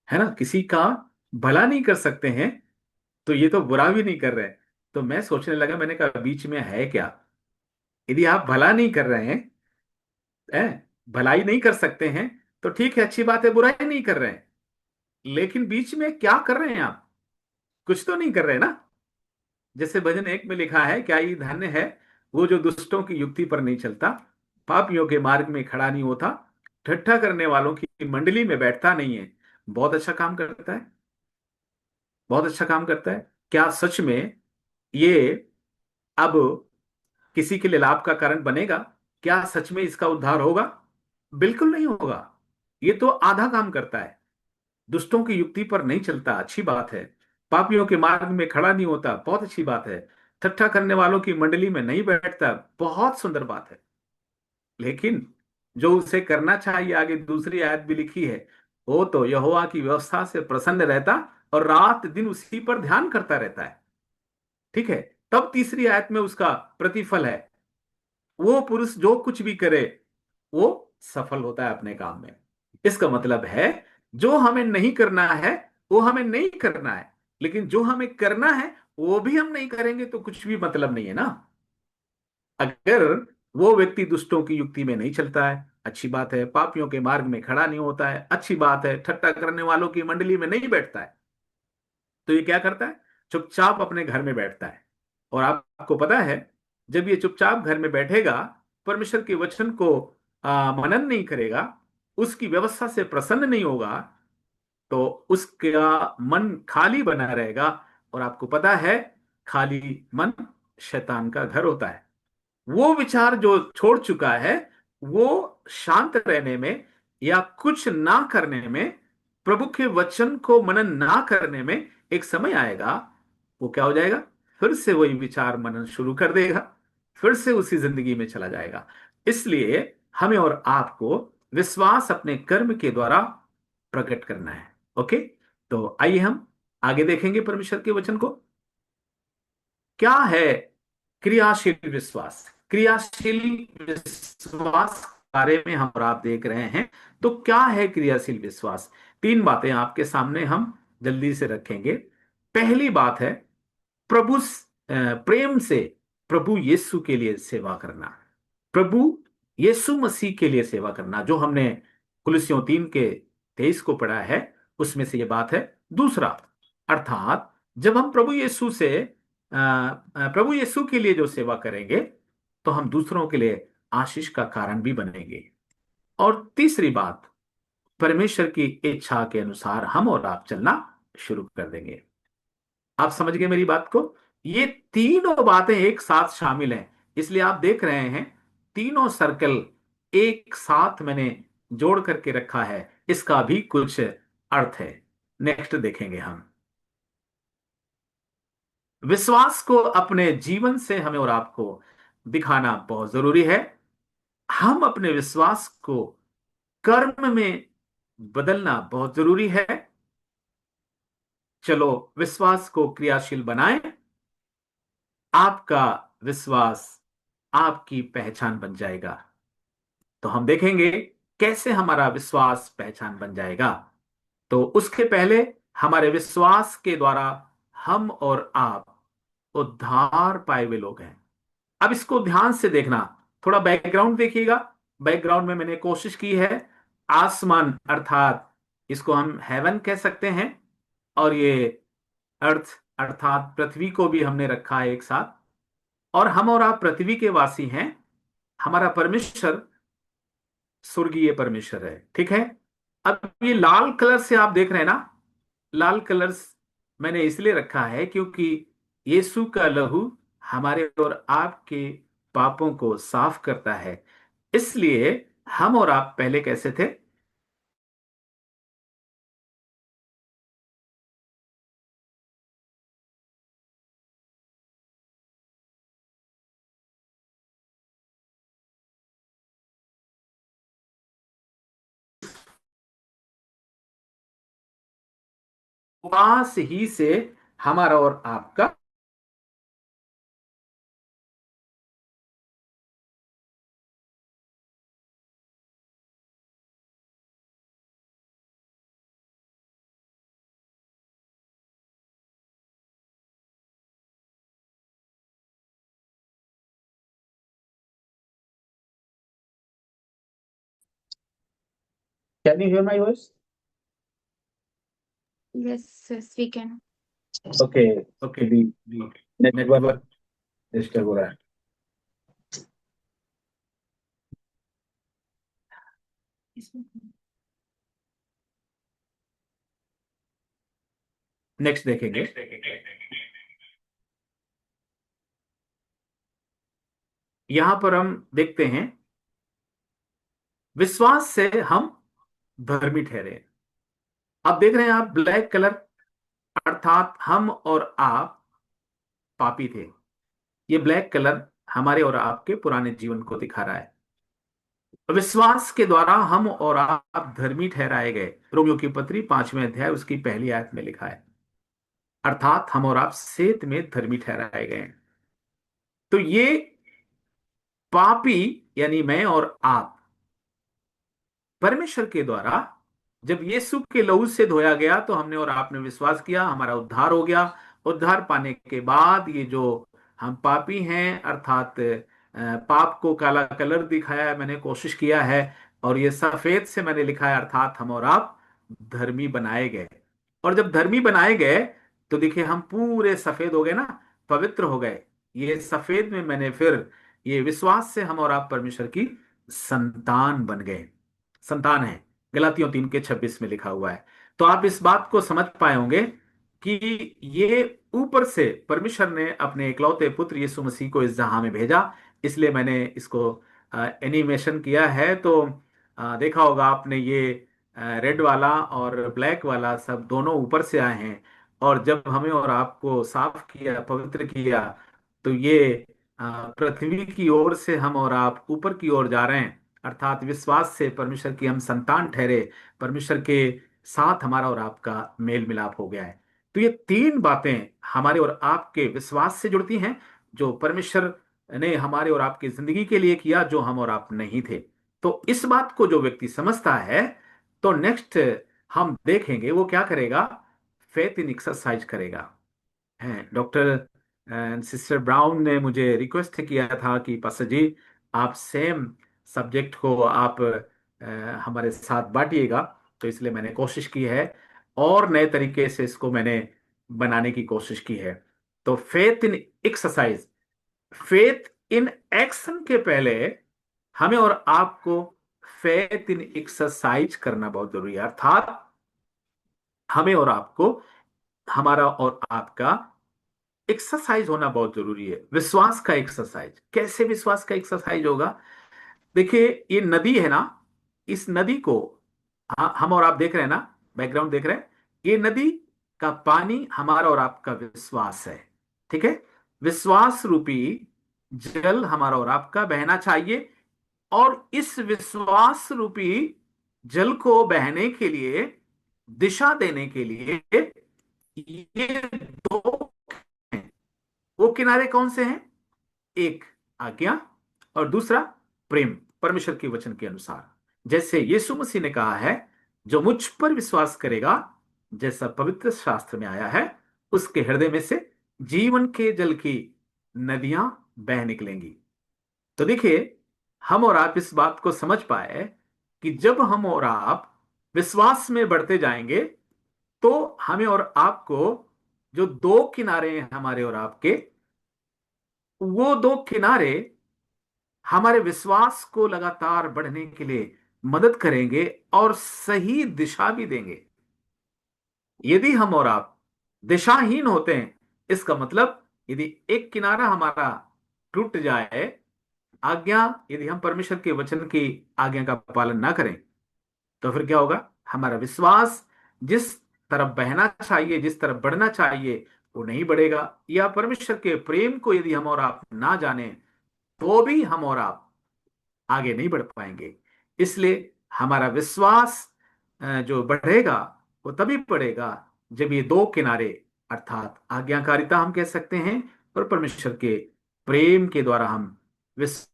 है ना, किसी का भला नहीं कर सकते हैं तो ये तो बुरा भी नहीं कर रहे हैं। तो मैं सोचने लगा, मैंने कहा बीच में है क्या? यदि आप भला नहीं कर रहे हैं, भलाई नहीं कर सकते हैं, तो ठीक है, अच्छी बात है, बुराई नहीं कर रहे हैं, लेकिन बीच में क्या कर रहे हैं आप? कुछ तो नहीं कर रहे ना। जैसे भजन 1 में लिखा है, क्या ये धन्य है वो जो दुष्टों की युक्ति पर नहीं चलता, पापियों के मार्ग में खड़ा नहीं होता, ठट्ठा करने वालों की मंडली में बैठता नहीं है। बहुत अच्छा काम करता है, बहुत अच्छा काम करता है। क्या सच में ये अब किसी के लिए लाभ का कारण बनेगा? क्या सच में इसका उद्धार होगा? बिल्कुल नहीं होगा। ये तो आधा काम करता है। दुष्टों की युक्ति पर नहीं चलता, अच्छी बात है। पापियों के मार्ग में खड़ा नहीं होता, बहुत अच्छी बात है। ठट्ठा करने वालों की मंडली में नहीं बैठता, बहुत सुंदर बात है। लेकिन जो उसे करना चाहिए, आगे दूसरी आयत भी लिखी है, वो तो यहोवा की व्यवस्था से प्रसन्न रहता और रात दिन उसी पर ध्यान करता रहता है। ठीक है। तब तीसरी आयत में उसका प्रतिफल है, वो पुरुष जो कुछ भी करे वो सफल होता है अपने काम में। इसका मतलब है जो हमें नहीं करना है वो हमें नहीं करना है, लेकिन जो हमें करना है वो भी हम नहीं करेंगे तो कुछ भी मतलब नहीं है ना। अगर वो व्यक्ति दुष्टों की युक्ति में नहीं चलता है, अच्छी बात है। पापियों के मार्ग में खड़ा नहीं होता है, अच्छी बात है। ठट्टा करने वालों की मंडली में नहीं बैठता है, तो ये क्या करता है? चुपचाप अपने घर में बैठता है। और आपको पता है, जब ये चुपचाप घर में बैठेगा, परमेश्वर के वचन को मनन नहीं करेगा, उसकी व्यवस्था से प्रसन्न नहीं होगा, तो उसका मन खाली बना रहेगा। और आपको पता है, खाली मन शैतान का घर होता है। वो विचार जो छोड़ चुका है, वो शांत रहने में या कुछ ना करने में, प्रभु के वचन को मनन ना करने में एक समय आएगा, वो क्या हो जाएगा? फिर से वही विचार मनन शुरू कर देगा, फिर से उसी जिंदगी में चला जाएगा। इसलिए हमें और आपको विश्वास अपने कर्म के द्वारा प्रकट करना है। ओके, तो आइए हम आगे देखेंगे परमेश्वर के वचन को। क्या है क्रियाशील विश्वास? क्रियाशील विश्वास के बारे में हम और आप देख रहे हैं, तो क्या है क्रियाशील विश्वास? 3 बातें आपके सामने हम जल्दी से रखेंगे। पहली बात है प्रेम से प्रभु यीशु के लिए सेवा करना। प्रभु यीशु मसीह के लिए सेवा करना, जो हमने कुलुस्सियों 3 के 23 को पढ़ा है, उसमें से यह बात है। दूसरा, अर्थात जब हम प्रभु यीशु के लिए जो सेवा करेंगे तो हम दूसरों के लिए आशीष का कारण भी बनेंगे। और तीसरी बात, परमेश्वर की इच्छा के अनुसार हम और आप चलना शुरू कर देंगे। आप समझ गए मेरी बात को? ये तीनों बातें एक साथ शामिल हैं, इसलिए आप देख रहे हैं तीनों सर्कल एक साथ मैंने जोड़ करके रखा है, इसका भी कुछ अर्थ है। नेक्स्ट देखेंगे हम। विश्वास को अपने जीवन से हमें और आपको दिखाना बहुत जरूरी है। हम अपने विश्वास को कर्म में बदलना बहुत जरूरी है। चलो विश्वास को क्रियाशील बनाएं। आपका विश्वास आपकी पहचान बन जाएगा। तो हम देखेंगे कैसे हमारा विश्वास पहचान बन जाएगा। तो उसके पहले हमारे विश्वास के द्वारा हम और आप उद्धार पाए हुए लोग हैं। अब इसको ध्यान से देखना, थोड़ा बैकग्राउंड देखिएगा। बैकग्राउंड में मैंने कोशिश की है आसमान, अर्थात इसको हम हेवन कह सकते हैं, और ये अर्थ अर्थात पृथ्वी को भी हमने रखा है एक साथ। और हम और आप पृथ्वी के वासी हैं। हमारा परमेश्वर स्वर्गीय परमेश्वर है, ठीक है। अब ये लाल कलर से आप देख रहे हैं ना, लाल कलर मैंने इसलिए रखा है क्योंकि यीशु का लहू हमारे और आपके पापों को साफ करता है। इसलिए हम और आप पहले कैसे थे? पास ही से हमारा और आपका Can you hear my voice? Yes, we can. Okay, okay, the network disturb हो रहा है। नेक्स्ट देखेंगे। यहां पर हम देखते हैं विश्वास से हम धर्मी ठहरे। अब देख रहे हैं आप ब्लैक कलर, अर्थात हम और आप पापी थे। ये ब्लैक कलर हमारे और आपके पुराने जीवन को दिखा रहा है। विश्वास के द्वारा हम और आप धर्मी ठहराए गए। रोमियो की पत्री 5वें अध्याय उसकी पहली आयत में लिखा है, अर्थात हम और आप सेत में धर्मी ठहराए गए। तो ये पापी यानी मैं और आप परमेश्वर के द्वारा जब यीशु के लहू से धोया गया तो हमने और आपने विश्वास किया, हमारा उद्धार हो गया। उद्धार पाने के बाद ये जो हम पापी हैं, अर्थात पाप को काला कलर दिखाया है, मैंने कोशिश किया है, और ये सफेद से मैंने लिखा है, अर्थात हम और आप धर्मी बनाए गए। और जब धर्मी बनाए गए तो देखिए हम पूरे सफेद हो गए ना, पवित्र हो गए। ये सफेद में मैंने फिर ये विश्वास से हम और आप परमेश्वर की संतान बन गए। संतान है, गलातियों 3:26 में लिखा हुआ है। तो आप इस बात को समझ पाए होंगे कि ये ऊपर से परमेश्वर ने अपने इकलौते पुत्र यीशु मसीह को इस जहां में भेजा। इसलिए मैंने इसको एनिमेशन किया है। तो देखा होगा आपने, ये रेड वाला और ब्लैक वाला सब दोनों ऊपर से आए हैं, और जब हमें और आपको साफ किया, पवित्र किया, तो ये पृथ्वी की ओर से हम और आप ऊपर की ओर जा रहे हैं, अर्थात विश्वास से परमेश्वर की हम संतान ठहरे। परमेश्वर के साथ हमारा और आपका मेल मिलाप हो गया है। तो ये तीन बातें हमारे और आपके विश्वास से जुड़ती हैं, जो परमेश्वर ने हमारे और आपकी जिंदगी के लिए किया, जो हम और आप नहीं थे। तो इस बात को जो व्यक्ति समझता है, तो नेक्स्ट हम देखेंगे वो क्या करेगा, फेथ इन एक्सरसाइज करेगा। हैं डॉक्टर सिस्टर ब्राउन ने मुझे रिक्वेस्ट किया था कि पास्टर जी आप सेम सब्जेक्ट को आप हमारे साथ बांटिएगा। तो इसलिए मैंने कोशिश की है और नए तरीके से इसको मैंने बनाने की कोशिश की है। तो faith in exercise, faith in action के पहले हमें और आपको फेथ इन एक्सरसाइज करना बहुत जरूरी है। अर्थात हमें और आपको, हमारा और आपका एक्सरसाइज होना बहुत जरूरी है। विश्वास का एक्सरसाइज, कैसे विश्वास का एक्सरसाइज होगा? देखिए, ये नदी है ना, इस नदी को हम और आप देख रहे हैं ना, बैकग्राउंड देख रहे हैं, ये नदी का पानी हमारा और आपका विश्वास है। ठीक है, विश्वास रूपी जल हमारा और आपका बहना चाहिए, और इस विश्वास रूपी जल को बहने के लिए, दिशा देने के लिए, ये दो हैं। वो किनारे कौन से हैं? एक आज्ञा, और दूसरा प्रेम, परमेश्वर के वचन के अनुसार। जैसे यीशु मसीह ने कहा है, जो मुझ पर विश्वास करेगा, जैसा पवित्र शास्त्र में आया है, उसके हृदय में से जीवन के जल की नदियां बह निकलेंगी। तो देखिए, हम और आप इस बात को समझ पाए कि जब हम और आप विश्वास में बढ़ते जाएंगे, तो हमें और आपको जो दो किनारे हैं हमारे और आपके, वो दो किनारे हमारे विश्वास को लगातार बढ़ने के लिए मदद करेंगे और सही दिशा भी देंगे। यदि हम और आप दिशाहीन होते हैं, इसका मतलब यदि एक किनारा हमारा टूट जाए, आज्ञा, यदि हम परमेश्वर के वचन की आज्ञा का पालन ना करें, तो फिर क्या होगा? हमारा विश्वास जिस तरफ बहना चाहिए, जिस तरफ बढ़ना चाहिए, वो नहीं बढ़ेगा। या परमेश्वर के प्रेम को यदि हम और आप ना जाने, तो भी हम और आप आगे नहीं बढ़ पाएंगे। इसलिए हमारा विश्वास जो बढ़ेगा, वो तभी बढ़ेगा जब ये दो किनारे, अर्थात आज्ञाकारिता हम कह सकते हैं, और परमेश्वर के प्रेम के द्वारा हम विश्वास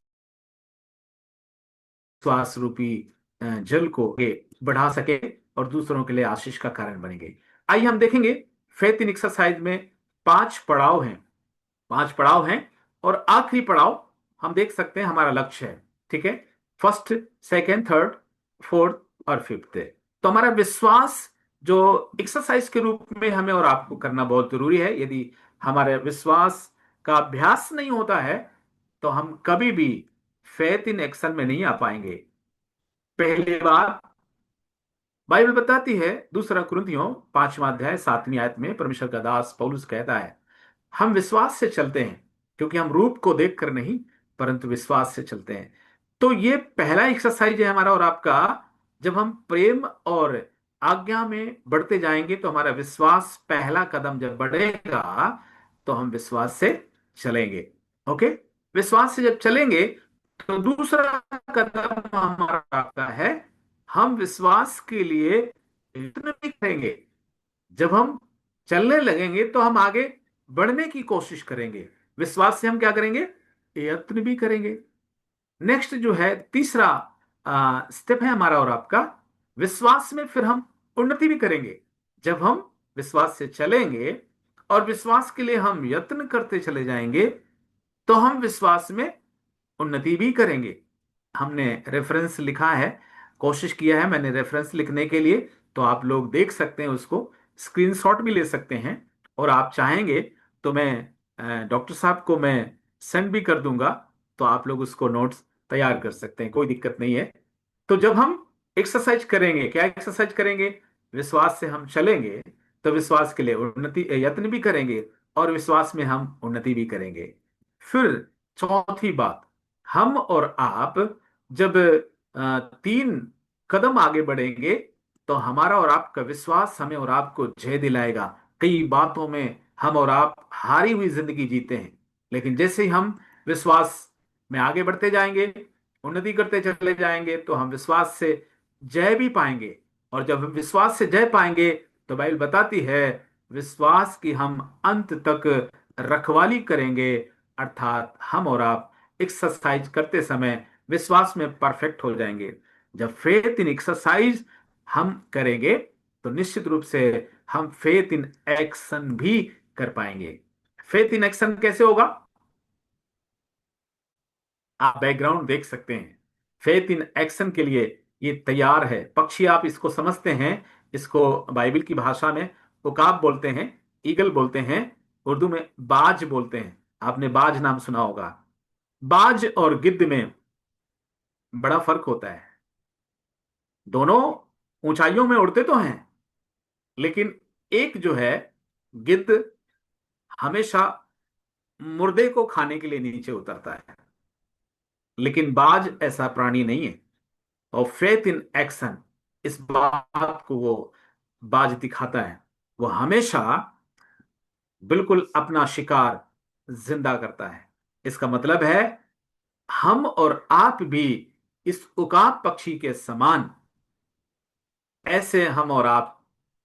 रूपी जल को आगे बढ़ा सके और दूसरों के लिए आशीष का कारण बनेंगे। आइए हम देखेंगे, फेथ इन एक्सरसाइज में 5 पड़ाव हैं। 5 पड़ाव हैं, और आखिरी पड़ाव हम देख सकते हैं हमारा लक्ष्य है। ठीक है, फर्स्ट, सेकेंड, थर्ड, फोर्थ और फिफ्थ। तो हमारा विश्वास जो एक्सरसाइज के रूप में हमें और आपको करना बहुत जरूरी है। यदि हमारे विश्वास का अभ्यास नहीं होता है, तो हम कभी भी फेथ इन एक्शन में नहीं आ पाएंगे। पहली बात, बाइबल बताती है, 2 कुरिन्थियों 5वां अध्याय 7वीं आयत में परमेश्वर का दास पौलुस कहता है, हम विश्वास से चलते हैं, क्योंकि हम रूप को देखकर नहीं, परंतु विश्वास से चलते हैं। तो ये पहला एक्सरसाइज है हमारा और आपका। जब हम प्रेम और आज्ञा में बढ़ते जाएंगे, तो हमारा विश्वास, पहला कदम जब बढ़ेगा, तो हम विश्वास से चलेंगे। ओके, विश्वास से जब चलेंगे, तो दूसरा कदम हमारा आपका है, हम विश्वास के लिए यत्न भी करेंगे। जब हम चलने लगेंगे, तो हम आगे बढ़ने की कोशिश करेंगे। विश्वास से हम क्या करेंगे? यत्न भी करेंगे। नेक्स्ट जो है, तीसरा स्टेप है हमारा और आपका, विश्वास में फिर हम उन्नति भी करेंगे। जब हम विश्वास से चलेंगे और विश्वास के लिए हम यत्न करते चले जाएंगे, तो हम विश्वास में उन्नति भी करेंगे। हमने रेफरेंस लिखा है, कोशिश किया है मैंने रेफरेंस लिखने के लिए, तो आप लोग देख सकते हैं, उसको स्क्रीनशॉट भी ले सकते हैं, और आप चाहेंगे तो मैं डॉक्टर साहब को मैं सेंड भी कर दूंगा, तो आप लोग उसको नोट्स तैयार कर सकते हैं, कोई दिक्कत नहीं है। तो जब हम एक्सरसाइज करेंगे, क्या एक्सरसाइज करेंगे? विश्वास से हम चलेंगे, तो विश्वास के लिए उन्नति, यत्न भी करेंगे, और विश्वास में हम उन्नति भी करेंगे। फिर चौथी बात, हम और आप जब 3 कदम आगे बढ़ेंगे, तो हमारा और आपका विश्वास हमें और आपको जय दिलाएगा। कई बातों में हम और आप हारी हुई जिंदगी जीते हैं, लेकिन जैसे ही हम विश्वास में आगे बढ़ते जाएंगे, उन्नति करते चले जाएंगे, तो हम विश्वास से जय भी पाएंगे। और जब हम विश्वास से जय पाएंगे, तो बाइबल बताती है, विश्वास की हम अंत तक रखवाली करेंगे। अर्थात हम और आप एक्सरसाइज करते समय विश्वास में परफेक्ट हो जाएंगे। जब फेथ इन एक्सरसाइज हम करेंगे, तो निश्चित रूप से हम फेथ इन एक्शन भी कर पाएंगे। फेथ इन एक्शन कैसे होगा? आप बैकग्राउंड देख सकते हैं, फेथ इन एक्शन के लिए ये तैयार है। पक्षी, आप इसको समझते हैं, इसको बाइबल की भाषा में उकाब बोलते हैं। ईगल बोलते हैं, उर्दू में बाज बोलते हैं। आपने बाज नाम सुना होगा। बाज और गिद्ध में बड़ा फर्क होता है। दोनों ऊंचाइयों में उड़ते तो हैं, लेकिन एक जो है गिद्ध हमेशा मुर्दे को खाने के लिए नीचे उतरता है, लेकिन बाज ऐसा प्राणी नहीं है। और फेथ इन एक्शन, इस बात को वो बाज दिखाता है। वो हमेशा बिल्कुल अपना शिकार जिंदा करता है। इसका मतलब है हम और आप भी इस उकाब पक्षी के समान ऐसे हम और आप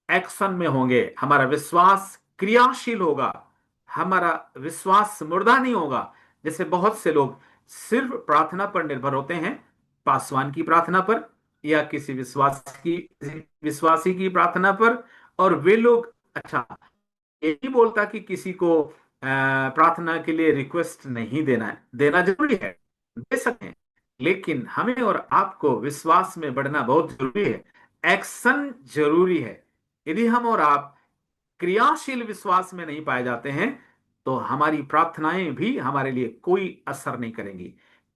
एक्शन में होंगे। हमारा विश्वास क्रियाशील होगा, हमारा विश्वास मुर्दा नहीं होगा। जैसे बहुत से लोग सिर्फ प्रार्थना पर निर्भर होते हैं, पासवान की प्रार्थना पर या किसी विश्वासी की प्रार्थना पर, और वे लोग, अच्छा, ये नहीं बोलता कि किसी को प्रार्थना के लिए रिक्वेस्ट नहीं देना है, देना जरूरी है, दे सकते हैं, लेकिन हमें और आपको विश्वास में बढ़ना बहुत जरूरी है। एक्शन जरूरी है। यदि हम और आप क्रियाशील विश्वास में नहीं पाए जाते हैं, तो हमारी प्रार्थनाएं भी हमारे लिए कोई असर नहीं करेंगी,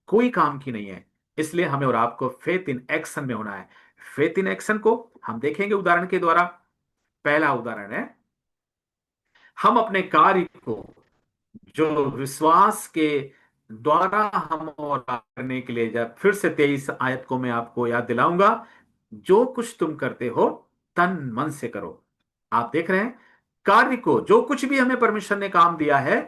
कोई काम की नहीं है। इसलिए हमें और आपको फेथ इन एक्शन में होना है। फेथ इन एक्शन को हम देखेंगे उदाहरण के द्वारा। पहला उदाहरण है, हम अपने कार्य को जो विश्वास के द्वारा हम और आप करने के लिए, जब फिर से 23 आयत को मैं आपको याद दिलाऊंगा, जो कुछ तुम करते हो तन मन से करो। आप देख रहे हैं कार्य को, जो कुछ भी हमें परमेश्वर ने काम दिया है,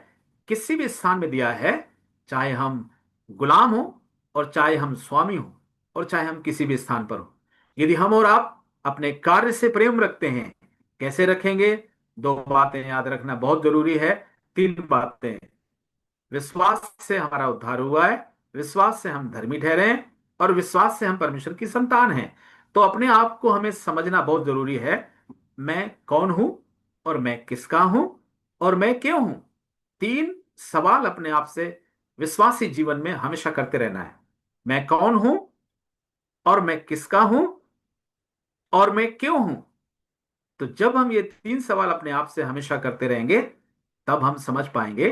किसी भी स्थान में दिया है, चाहे हम गुलाम हो और चाहे हम स्वामी हो और चाहे हम किसी भी स्थान पर हो, यदि हम और आप अपने कार्य से प्रेम रखते हैं, कैसे रखेंगे? दो बातें याद रखना बहुत जरूरी है। तीन बातें, विश्वास से हमारा उद्धार हुआ है, विश्वास से हम धर्मी ठहरे हैं, और विश्वास से हम परमेश्वर की संतान हैं। तो अपने आप को हमें समझना बहुत जरूरी है। मैं कौन हूं और मैं किसका हूं और मैं क्यों हूं? तीन सवाल अपने आप से विश्वासी जीवन में हमेशा करते रहना है। मैं कौन हूं और मैं किसका हूं और मैं क्यों हूं? तो जब हम ये तीन सवाल अपने आप से हमेशा करते रहेंगे, तब हम समझ पाएंगे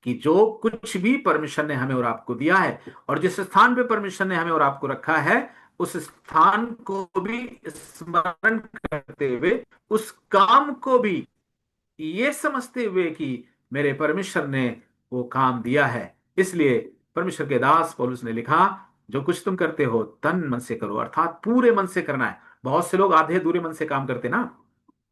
कि जो कुछ भी परमेश्वर ने हमें और आपको दिया है, और जिस स्थान पे परमेश्वर ने हमें और आपको रखा है, उस स्थान को भी स्मरण करते हुए, उस काम को भी ये समझते हुए कि मेरे परमेश्वर ने वो काम दिया है। इसलिए परमेश्वर के दास पौलुस ने लिखा, जो कुछ तुम करते हो तन मन से करो, अर्थात पूरे मन से करना है। बहुत से लोग आधे अधूरे मन से काम करते ना,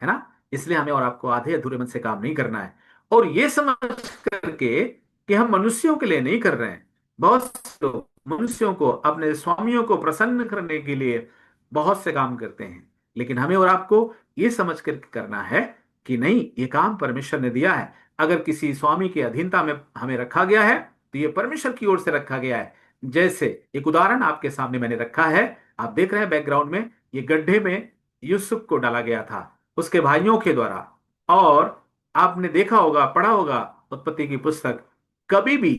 है ना? इसलिए हमें और आपको आधे अधूरे मन से काम नहीं करना है। और ये समझ करके कि हम मनुष्यों के लिए नहीं कर रहे हैं। बहुत से लोग मनुष्यों को, अपने स्वामियों को प्रसन्न करने के लिए बहुत से काम करते हैं, लेकिन हमें और आपको ये समझ कर करना है कि नहीं, ये काम परमेश्वर ने दिया है। अगर किसी स्वामी की अधीनता में हमें रखा गया है, तो ये परमेश्वर की ओर से रखा गया है। जैसे एक उदाहरण आपके सामने मैंने रखा है, आप देख रहे हैं बैकग्राउंड में, ये गड्ढे में यूसुफ को डाला गया था उसके भाइयों के द्वारा। और आपने देखा होगा, पढ़ा होगा उत्पत्ति की पुस्तक, कभी भी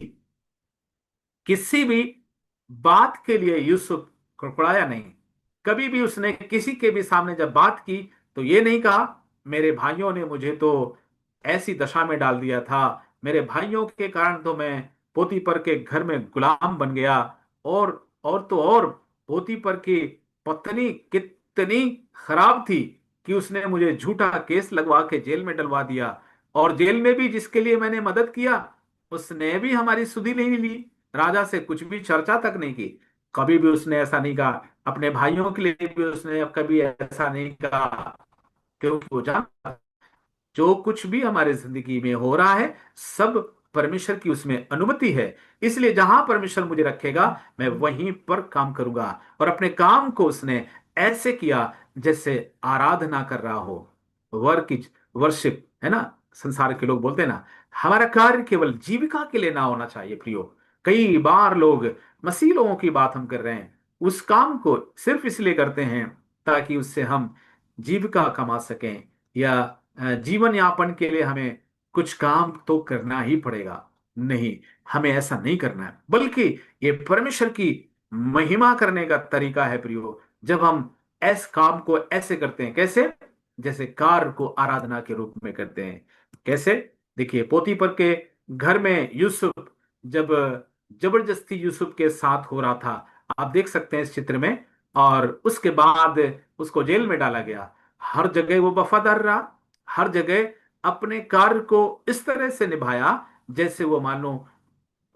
किसी भी बात के लिए यूसुफ कुड़कुड़ाया नहीं। कभी भी उसने किसी के भी सामने जब बात की तो ये नहीं कहा, मेरे भाइयों ने मुझे तो ऐसी दशा में डाल दिया था, मेरे भाइयों के कारण तो मैं पोतीपर के घर में गुलाम बन गया। और तो और, पोतीपर की पत्नी कितनी खराब थी कि उसने मुझे झूठा केस लगवा के जेल में डलवा दिया, और जेल में भी जिसके लिए मैंने मदद किया उसने भी हमारी सुधि नहीं ली, राजा से कुछ भी चर्चा तक नहीं की। कभी भी उसने ऐसा नहीं कहा, अपने भाइयों के लिए भी उसने कभी ऐसा नहीं कहा, क्योंकि वो जानता जो कुछ भी हमारे जिंदगी में हो रहा है सब परमेश्वर की उसमें अनुमति है। इसलिए जहां परमेश्वर मुझे रखेगा मैं वहीं पर काम करूंगा। और अपने काम को उसने ऐसे किया जैसे आराधना कर रहा हो, वर्क इज वर्शिप, है ना? संसार के लोग बोलते हैं ना, हमारा कार्य केवल जीविका के लिए ना होना चाहिए प्रियो। कई बार लोग, मसीह लोगों की बात हम कर रहे हैं, उस काम को सिर्फ इसलिए करते हैं ताकि उससे हम जीविका कमा सकें, या जीवन यापन के लिए हमें कुछ काम तो करना ही पड़ेगा। नहीं, हमें ऐसा नहीं करना है, बल्कि ये परमेश्वर की महिमा करने का तरीका है प्रियो। जब हम ऐस काम को ऐसे करते हैं, कैसे? जैसे कार्य को आराधना के रूप में करते हैं। कैसे? देखिए, पोतीपर के घर में यूसुफ जब जबरदस्ती यूसुफ के साथ हो रहा था, आप देख सकते हैं इस चित्र में, और उसके बाद उसको जेल में डाला गया। हर जगह वो वफादार रहा, हर जगह अपने कार्य को इस तरह से निभाया जैसे वो मानो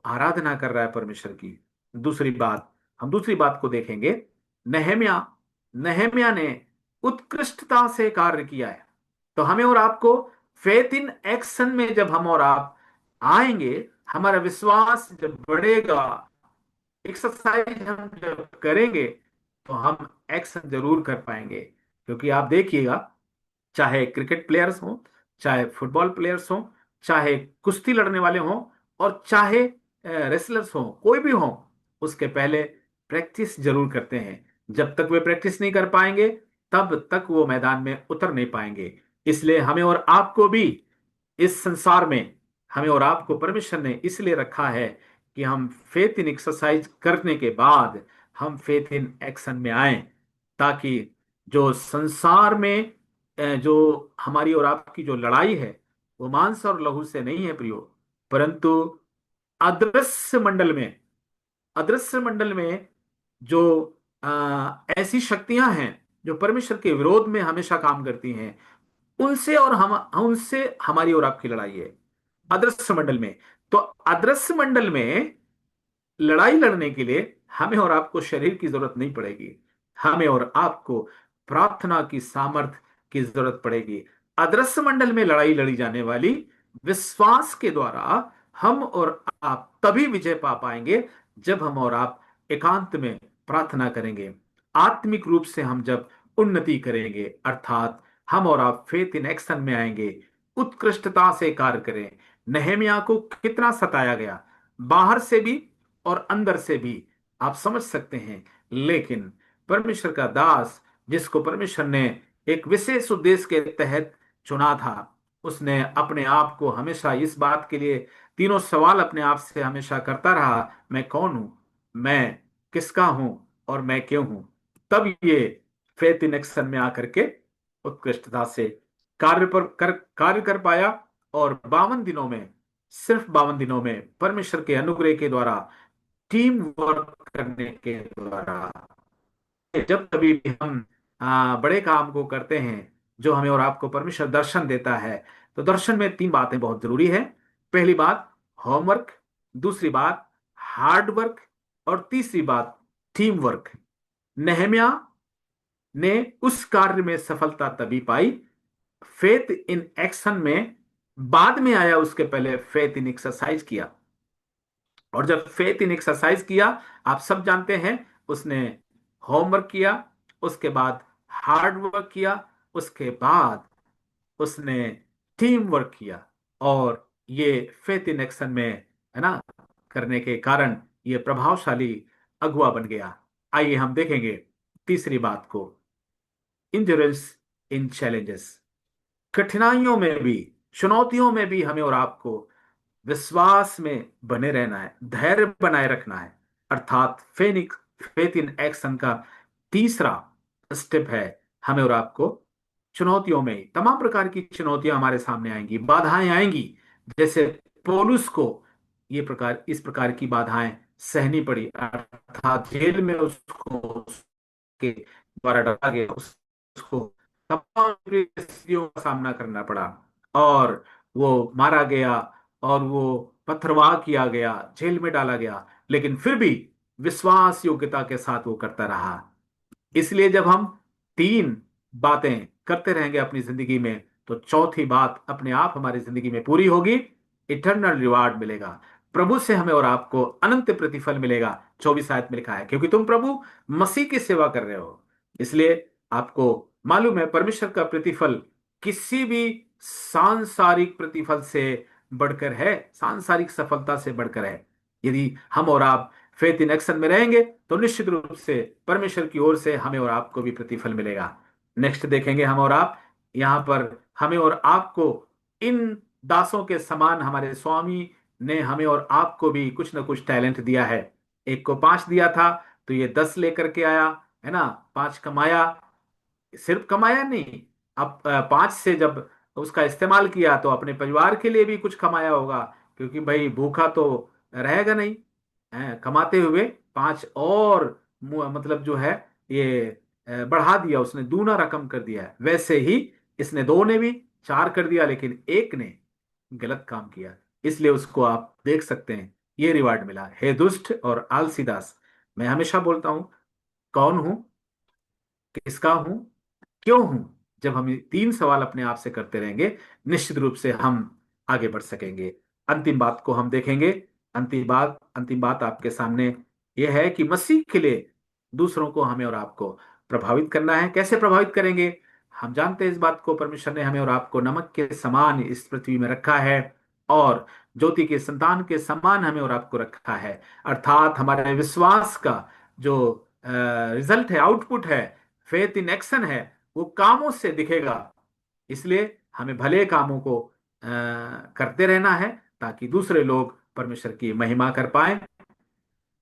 आराधना कर रहा है परमेश्वर की। दूसरी बात, हम दूसरी बात को देखेंगे। नहम्या नहम्या ने उत्कृष्टता से कार्य किया है। तो हमें और आपको फेथ इन एक्शन में जब हम और आप आएंगे, हमारा विश्वास जब बढ़ेगा, एक्सरसाइज हम जब करेंगे, तो हम एक्शन जरूर कर पाएंगे। क्योंकि आप देखिएगा, चाहे क्रिकेट प्लेयर्स हों, चाहे फुटबॉल प्लेयर्स हों, चाहे कुश्ती लड़ने वाले हों, और चाहे रेसलर्स हों, कोई भी हों, उसके पहले प्रैक्टिस जरूर करते हैं। जब तक वे प्रैक्टिस नहीं कर पाएंगे, तब तक वो मैदान में उतर नहीं पाएंगे। इसलिए हमें और आपको भी इस संसार में, हमें और आपको परमेश्वर ने इसलिए रखा है कि हम फेथ इन एक्सरसाइज करने के बाद हम फेथ इन एक्शन में आए, ताकि जो संसार में जो हमारी और आपकी जो लड़ाई है, वो मांस और लहू से नहीं है प्रियो, परंतु अदृश्य मंडल में, अदृश्य मंडल में जो ऐसी शक्तियां हैं जो परमेश्वर के विरोध में हमेशा काम करती हैं, उनसे और हम उनसे हमारी और आपकी लड़ाई है अदृश्य मंडल में। तो अदृश्य मंडल में लड़ाई लड़ने के लिए हमें और आपको शरीर की जरूरत नहीं पड़ेगी, हमें और आपको प्रार्थना की सामर्थ की जरूरत पड़ेगी। अदृश्य मंडल में लड़ाई लड़ी जाने वाली विश्वास के द्वारा हम और आप तभी विजय पा पाएंगे जब हम और आप एकांत में प्रार्थना करेंगे, आत्मिक रूप से हम जब उन्नति करेंगे, अर्थात हम और आप फेथ इन एक्शन में आएंगे, उत्कृष्टता से कार्य करें। नहम्याह को कितना सताया गया, बाहर से भी और अंदर से भी, आप समझ सकते हैं। लेकिन परमेश्वर का दास, जिसको परमेश्वर ने एक विशेष उद्देश्य के तहत चुना था, उसने अपने आप को हमेशा इस बात के लिए तीनों सवाल अपने आप से हमेशा करता रहा, मैं कौन हूं, मैं किसका हूं, और मैं क्यों हूं। तब ये फेथ इन एक्शन में आकर के उत्कृष्टता से कार्य कर पाया, और 52 दिनों में, सिर्फ 52 दिनों में परमेश्वर के अनुग्रह के द्वारा, टीम वर्क करने के द्वारा, जब कभी भी हम बड़े काम को करते हैं जो हमें और आपको परमेश्वर दर्शन देता है, तो दर्शन में 3 बातें बहुत जरूरी है। पहली बात होमवर्क, दूसरी बात हार्ड वर्क, और तीसरी बात टीम वर्क। नहम्याह ने उस कार्य में सफलता तभी पाई, फेथ इन एक्शन में बाद में आया, उसके पहले फेथ इन एक्सरसाइज किया। और जब फेथ इन एक्सरसाइज किया, आप सब जानते हैं, उसने होमवर्क किया, उसके बाद हार्ड वर्क किया, उसके बाद उसने टीम वर्क किया, और ये फेथ इन एक्शन में, है ना, करने के कारण ये प्रभावशाली अगुआ बन गया। आइए हम देखेंगे तीसरी बात को, इंड्योरेंस इन चैलेंजेस। कठिनाइयों में भी, चुनौतियों में भी हमें और आपको विश्वास में बने रहना है, धैर्य बनाए रखना है। अर्थात फेथ इन एक्शन का तीसरा स्टेप है, हमें और आपको चुनौतियों में, तमाम प्रकार की चुनौतियां हमारे सामने आएंगी, बाधाएं आएंगी। जैसे पौलुस को इस प्रकार की बाधाएं सहनी पड़ी, अर्थात जेल में उसको उसके द्वारा डाला गया, उसको तमाम परिस्थितियों का सामना करना पड़ा, और वो मारा गया, और वो पथरवाह किया गया, जेल में डाला गया, लेकिन फिर भी विश्वास योग्यता के साथ वो करता रहा। इसलिए जब हम 3 बातें करते रहेंगे अपनी जिंदगी में, तो चौथी बात अपने आप हमारी जिंदगी में पूरी होगी, इटर्नल रिवार्ड मिलेगा, प्रभु से हमें और आपको अनंत प्रतिफल मिलेगा। 24 आयत में लिखा है, क्योंकि तुम प्रभु मसीह की सेवा कर रहे हो। इसलिए आपको मालूम है, परमेश्वर का प्रतिफल किसी भी सांसारिक प्रतिफल से बढ़कर है, सांसारिक सफलता से बढ़कर है। यदि हम और आप फेथ इन एक्शन में रहेंगे, तो निश्चित रूप से परमेश्वर की ओर से हमें और आपको भी प्रतिफल मिलेगा। नेक्स्ट देखेंगे हम और आप, यहां पर हमें और आपको इन दासों के समान हमारे स्वामी ने हमें और आपको भी कुछ ना कुछ टैलेंट दिया है। एक को 5 दिया था, तो ये 10 लेकर के आया, है ना, 5 कमाया, सिर्फ कमाया नहीं, अब 5 से जब उसका इस्तेमाल किया तो अपने परिवार के लिए भी कुछ कमाया होगा, क्योंकि भाई भूखा तो रहेगा नहीं। कमाते हुए पांच और मतलब जो है ये बढ़ा दिया, उसने दूना रकम कर दिया है। वैसे ही इसने दो ने भी चार कर दिया, लेकिन एक ने गलत काम किया, इसलिए उसको आप देख सकते हैं ये रिवार्ड मिला। हे दुष्ट और आलसी दास, मैं हमेशा बोलता हूं कौन हूं, किसका हूं, क्यों हूं। जब हम ये तीन सवाल अपने आप से करते रहेंगे, निश्चित रूप से हम आगे बढ़ सकेंगे। अंतिम बात को हम देखेंगे। अंतिम बात आपके सामने यह है कि मसीह के लिए दूसरों को, हमें और आपको प्रभावित करना है। कैसे प्रभावित करेंगे? हम जानते हैं इस बात को, परमेश्वर ने हमें और आपको नमक के समान इस पृथ्वी में रखा है और ज्योति के संतान के समान हमें और आपको रखा है। अर्थात हमारे विश्वास का जो रिजल्ट है, आउटपुट है, फेथ इन एक्शन है, वो कामों से दिखेगा। इसलिए हमें भले कामों को करते रहना है ताकि दूसरे लोग परमेश्वर की महिमा कर पाए।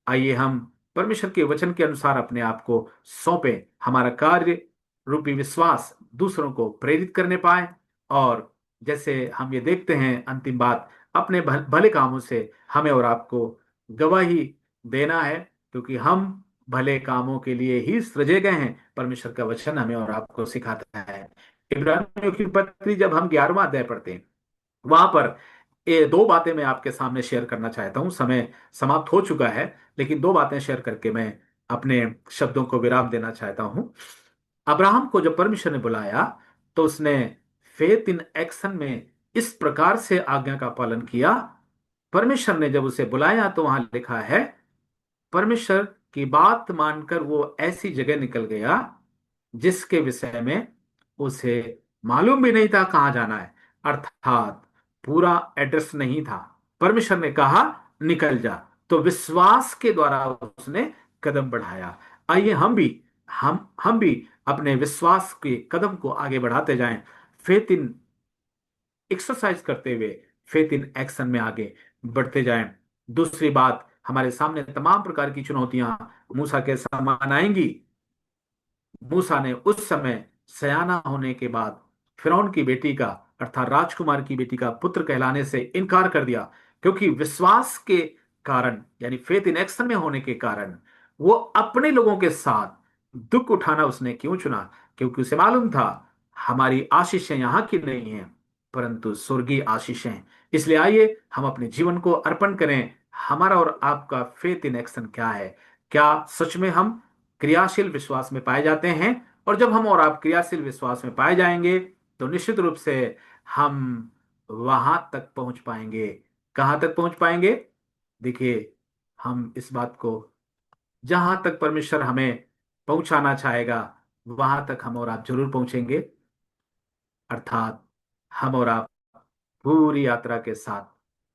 आइए हम परमेश्वर के वचन के अनुसार अपने आप को सौंपें, हमारा कार्य रूपी विश्वास दूसरों को प्रेरित करने पाए। और जैसे हम ये देखते हैं, अंतिम बात, अपने भले कामों से हमें और आपको गवाही देना है, क्योंकि हम भले कामों के लिए ही सृजे गए हैं। परमेश्वर का वचन हमें और आपको सिखाता है। इब्रानियों की पत्री जब हम 11वां अध्याय पढ़ते हैं, वहां पर ये दो बातें मैं आपके सामने शेयर करना चाहता हूं। समय समाप्त हो चुका है, लेकिन दो बातें शेयर करके मैं अपने शब्दों को विराम देना चाहता हूं। अब्राहम को जब परमेश्वर ने बुलाया तो उसने फेथ इन एक्शन में इस प्रकार से आज्ञा का पालन किया। परमेश्वर ने जब उसे बुलाया तो वहां लिखा है, परमेश्वर की बात मानकर वो ऐसी जगह निकल गया जिसके विषय में उसे मालूम भी नहीं था कहां जाना है। अर्थात पूरा एड्रेस नहीं था। परमेश्वर ने कहा निकल जा, तो विश्वास के द्वारा उसने कदम बढ़ाया। आइए हम भी अपने विश्वास के कदम को आगे बढ़ाते जाएं, फेथ इन एक्सरसाइज करते हुए फेथ इन एक्शन में आगे बढ़ते जाएं। दूसरी बात, हमारे सामने तमाम प्रकार की चुनौतियां मूसा के समान आएंगी। मूसा ने उस समय सयाना होने के बाद फिरौन की बेटी का, अर्थात राजकुमार की बेटी का पुत्र कहलाने से इनकार कर दिया, क्योंकि विश्वास के कारण, यानी फेथ इन एक्शन में होने के कारण, वो अपने लोगों के साथ दुख उठाना उसने क्यों चुना? क्योंकि उसे मालूम था हमारी आशीषें यहाँ की नहीं है परंतु स्वर्गीय आशीषें। इसलिए आइए हम अपने जीवन को अर्पण करें। हमारा और आपका फेथ इन एक्शन क्या है? क्या सच में हम क्रियाशील विश्वास में पाए जाते हैं? और जब हम और आप क्रियाशील विश्वास में पाए जाएंगे तो निश्चित रूप से हम वहां तक पहुंच पाएंगे। कहां तक पहुंच पाएंगे? देखिए, हम इस बात को, जहां तक परमेश्वर हमें पहुंचाना चाहेगा वहां तक हम और आप जरूर पहुंचेंगे। अर्थात हम और आप पूरी यात्रा के साथ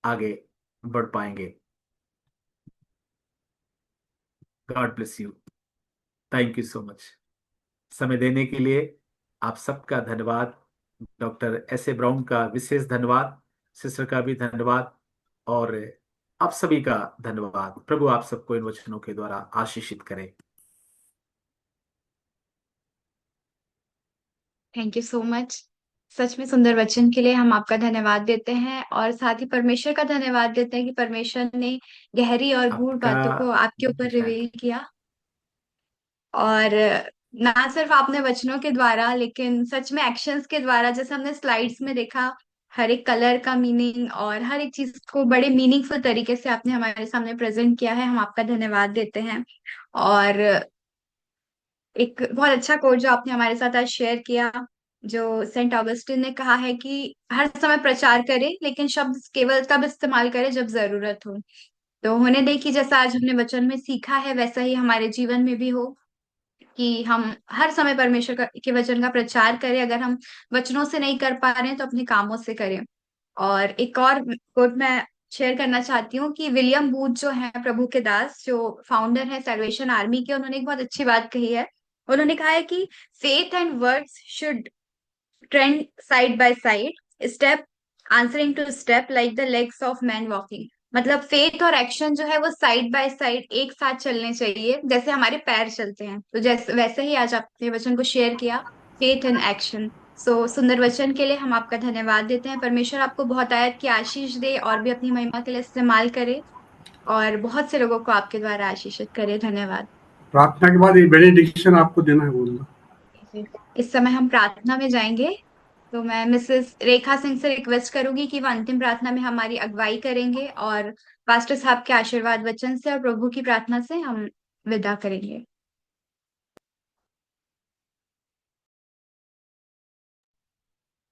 आगे बढ़ पाएंगे। God bless you. Thank you so much. समय देने के लिए आप सबका धन्यवाद। डॉक्टर एस ए ब्राउन का विशेष धन्यवाद, सिस्टर का भी धन्यवाद, और आप सभी का धन्यवाद। प्रभु आप सबको इन वचनों के द्वारा आशीषित करे। Thank you so much. सच में सुंदर वचन के लिए हम आपका धन्यवाद देते हैं और साथ ही परमेश्वर का धन्यवाद देते हैं कि परमेश्वर ने गहरी और गूढ़ आपका बातों को आपके ऊपर शायद रिवील किया। और ना सिर्फ आपने वचनों के द्वारा, लेकिन सच में एक्शंस के द्वारा, जैसे हमने स्लाइड्स में देखा, हर एक कलर का मीनिंग और हर एक चीज को बड़े मीनिंगफुल तरीके से आपने हमारे सामने प्रेजेंट किया है। हम आपका धन्यवाद देते हैं। और एक बहुत अच्छा कोट जो आपने हमारे साथ आज शेयर किया, जो सेंट ऑगस्टिन ने कहा है कि हर समय प्रचार करें लेकिन शब्द केवल तब इस्तेमाल करें जब जरूरत हो। तो होने दे कि जैसा आज हमने वचन में सीखा है वैसा ही हमारे जीवन में भी हो, कि हम हर समय परमेश्वर के वचन का प्रचार करें। अगर हम वचनों से नहीं कर पा रहे हैं तो अपने कामों से करें। और एक और कोट मैं शेयर करना चाहती हूँ कि विलियम बूथ जो है, प्रभु के दास, जो फाउंडर है सैल्वेशन आर्मी के, उन्होंने एक बहुत अच्छी बात कही है। उन्होंने कहा है कि faith and words should trend side by side, step answering to step like the legs of man walking. मतलब फेथ और एक्शन जो है वो साइड बाय साइड एक साथ चलने चाहिए, जैसे हमारे पैर चलते हैं। तो जैसे वैसे ही आज आपने वचन को शेयर किया, फेथ एंड एक्शन सो सुंदर वचन के लिए हम आपका धन्यवाद देते हैं। परमेश्वर आपको बहुत आयत की आशीष दे और भी अपनी महिमा के लिए इस्तेमाल करे और बहुत से लोगों को आपके द्वारा आशीषित करे। धन्यवाद। प्रार्थना के बाद एक बेनेडिक्शन आपको देना है, बोलना। इस समय हम प्रार्थना में जाएंगे, तो मैं मिसेस रेखा सिंह से रिक्वेस्ट करूंगी कि वो अंतिम प्रार्थना में हमारी अगुवाई करेंगे और पास्टर साहब के आशीर्वाद वचन से और प्रभु की प्रार्थना से हम विदा करेंगे।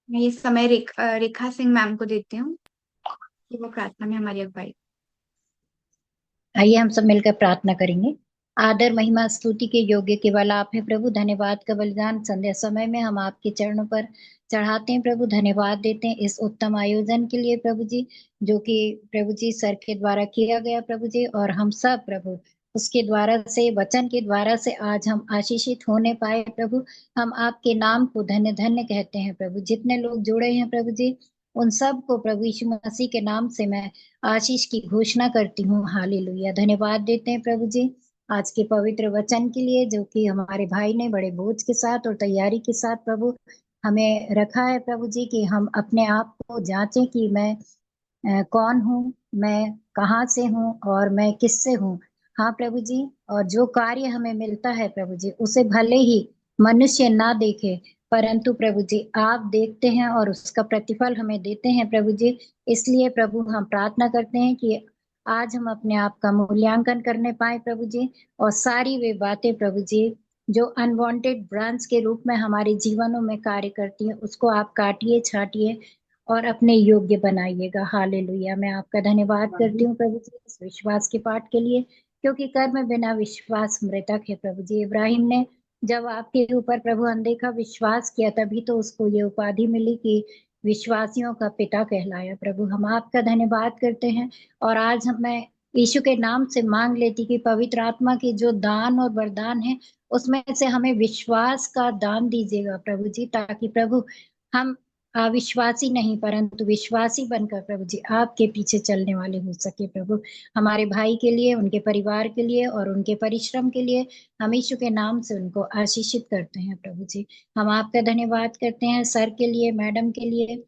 मैं इस समय रेखा सिंह मैम को देती हूँ कि वो प्रार्थना में हमारी अगुवाई। आइए हम सब मिलकर प्रार्थना करेंगे। आदर महिमा स्तुति के योग्य केवल आप हैं प्रभु। धन्यवाद का बलिदान संध्या समय में हम आपके चरणों पर चढ़ाते हैं प्रभु। धन्यवाद देते हैं इस उत्तम आयोजन के लिए प्रभु जी, जो कि प्रभु जी सर के द्वारा किया गया प्रभु जी, और हम सब प्रभु उसके द्वारा से, वचन के द्वारा से आज हम आशीषित होने पाए प्रभु। हम आपके नाम को धन्य धन्य कहते हैं प्रभु। जितने लोग जुड़े हैं प्रभु जी, उन सब को प्रभु यीशु मसीह के नाम से मैं आशीष की घोषणा करती हूँ। हालेलुया। धन्यवाद देते हैं प्रभु जी आज के पवित्र वचन के लिए, जो कि हमारे भाई ने बड़े बोझ के साथ और तैयारी के साथ प्रभु हमें रखा है प्रभु जी, कि हम अपने आप को जांचें कि मैं कौन हूँ, मैं कहाँ से हूँ और मैं किससे हूँ। हाँ प्रभु जी, और जो कार्य हमें मिलता है प्रभु जी, उसे भले ही मनुष्य ना देखे, परंतु प्रभु जी आप देखते हैं और उसका प्रतिफल हमें देते हैं प्रभु जी। इसलिए प्रभु हम प्रार्थना करते हैं कि आज हम अपने आप का मूल्यांकन करने पाए प्रभु जी, और सारी वे बातें प्रभु जी जो अनवांटेड ब्रांच के रूप में हमारे जीवनों में कार्य करती है, उसको आप काटिए, छाटिए और अपने योग्य बनाइएगा। हालेलुया। मैं आपका धन्यवाद करती हूँ प्रभु जी इस विश्वास के पाठ के लिए, क्योंकि कर्म बिना विश्वास मृतक है प्रभु जी। इब्राहिम ने जब आपके ऊपर प्रभु अनदेखा विश्वास किया, तभी तो उसको ये उपाधि मिली कि विश्वासियों का पिता कहलाया प्रभु। हम आपका धन्यवाद करते हैं और आज मैं यीशु के नाम से मांग लेती कि पवित्र आत्मा के जो दान और वरदान है, उसमें से हमें विश्वास का दान दीजिएगा प्रभु जी, ताकि प्रभु हम अविश्वासी नहीं परंतु विश्वासी बनकर प्रभु जी आपके पीछे चलने वाले हो सके प्रभु। हमारे भाई के लिए, उनके परिवार के लिए और उनके परिश्रम के लिए हम यीशु के नाम से उनको आशीषित करते हैं प्रभु जी। हम आपका धन्यवाद करते हैं सर के लिए, मैडम के लिए,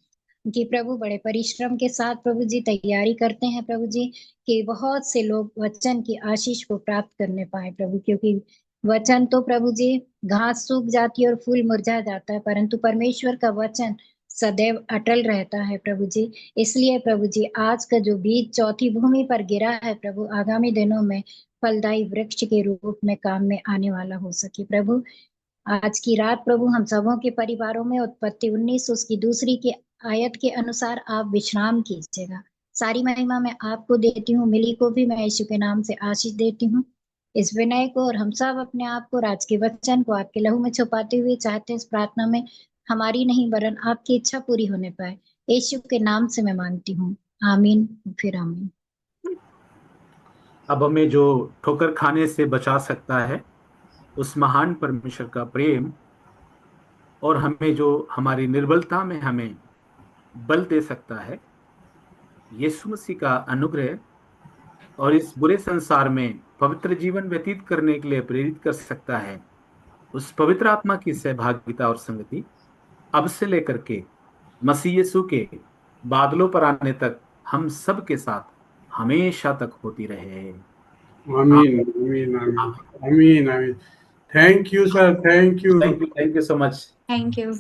कि प्रभु बड़े परिश्रम के साथ प्रभु जी तैयारी करते हैं प्रभु जी, कि बहुत से लोग वचन की आशीष को प्राप्त करने पाए प्रभु। क्योंकि वचन तो प्रभु जी घास सूख जाती है और फूल मुरझा जाता है, परंतु परमेश्वर का वचन सदैव अटल रहता है प्रभु जी। इसलिए प्रभु जी आज का जो बीज चौथी भूमि पर गिरा है प्रभु, आगामी दिनों में फलदायी वृक्ष के रूप में काम में आने वाला हो सके प्रभु। आज की रात प्रभु हम सबों के परिवारों में उत्पत्ति 19 उसकी दूसरी की आयत के अनुसार आप विश्राम कीजिएगा। सारी महिमा मैं आपको देती हूँ। मिली को भी मैं यीशु के नाम से आशीष देती हूँ। इस विनय को और हम सब अपने आप को राज के वचन को आपके लहू में छुपाते हुए चाहते हैं इस प्रार्थना में हमारी नहीं वरन आपकी इच्छा पूरी होने पाए। यीशु के नाम से मैं मांगती हूँ, आमीन फिर आमीन। अब हमें जो ठोकर खाने से बचा सकता है उस महान परमेश्वर का प्रेम, और हमें जो हमारी निर्बलता में हमें बल दे सकता है, यीशु मसीह का अनुग्रह, और इस बुरे संसार में पवित्र जीवन व्यतीत करने के लिए प्रेरित कर सकता है, उस पवित्र आत्मा की सहभागिता और संगति अब से लेकर के मसीह यीशु के बादलों पर आने तक हम सब के साथ हमेशा तक होती रहे। आमीन आमीन आमीन आमीन आमीन। Thank you sir, thank you so much. Thank you.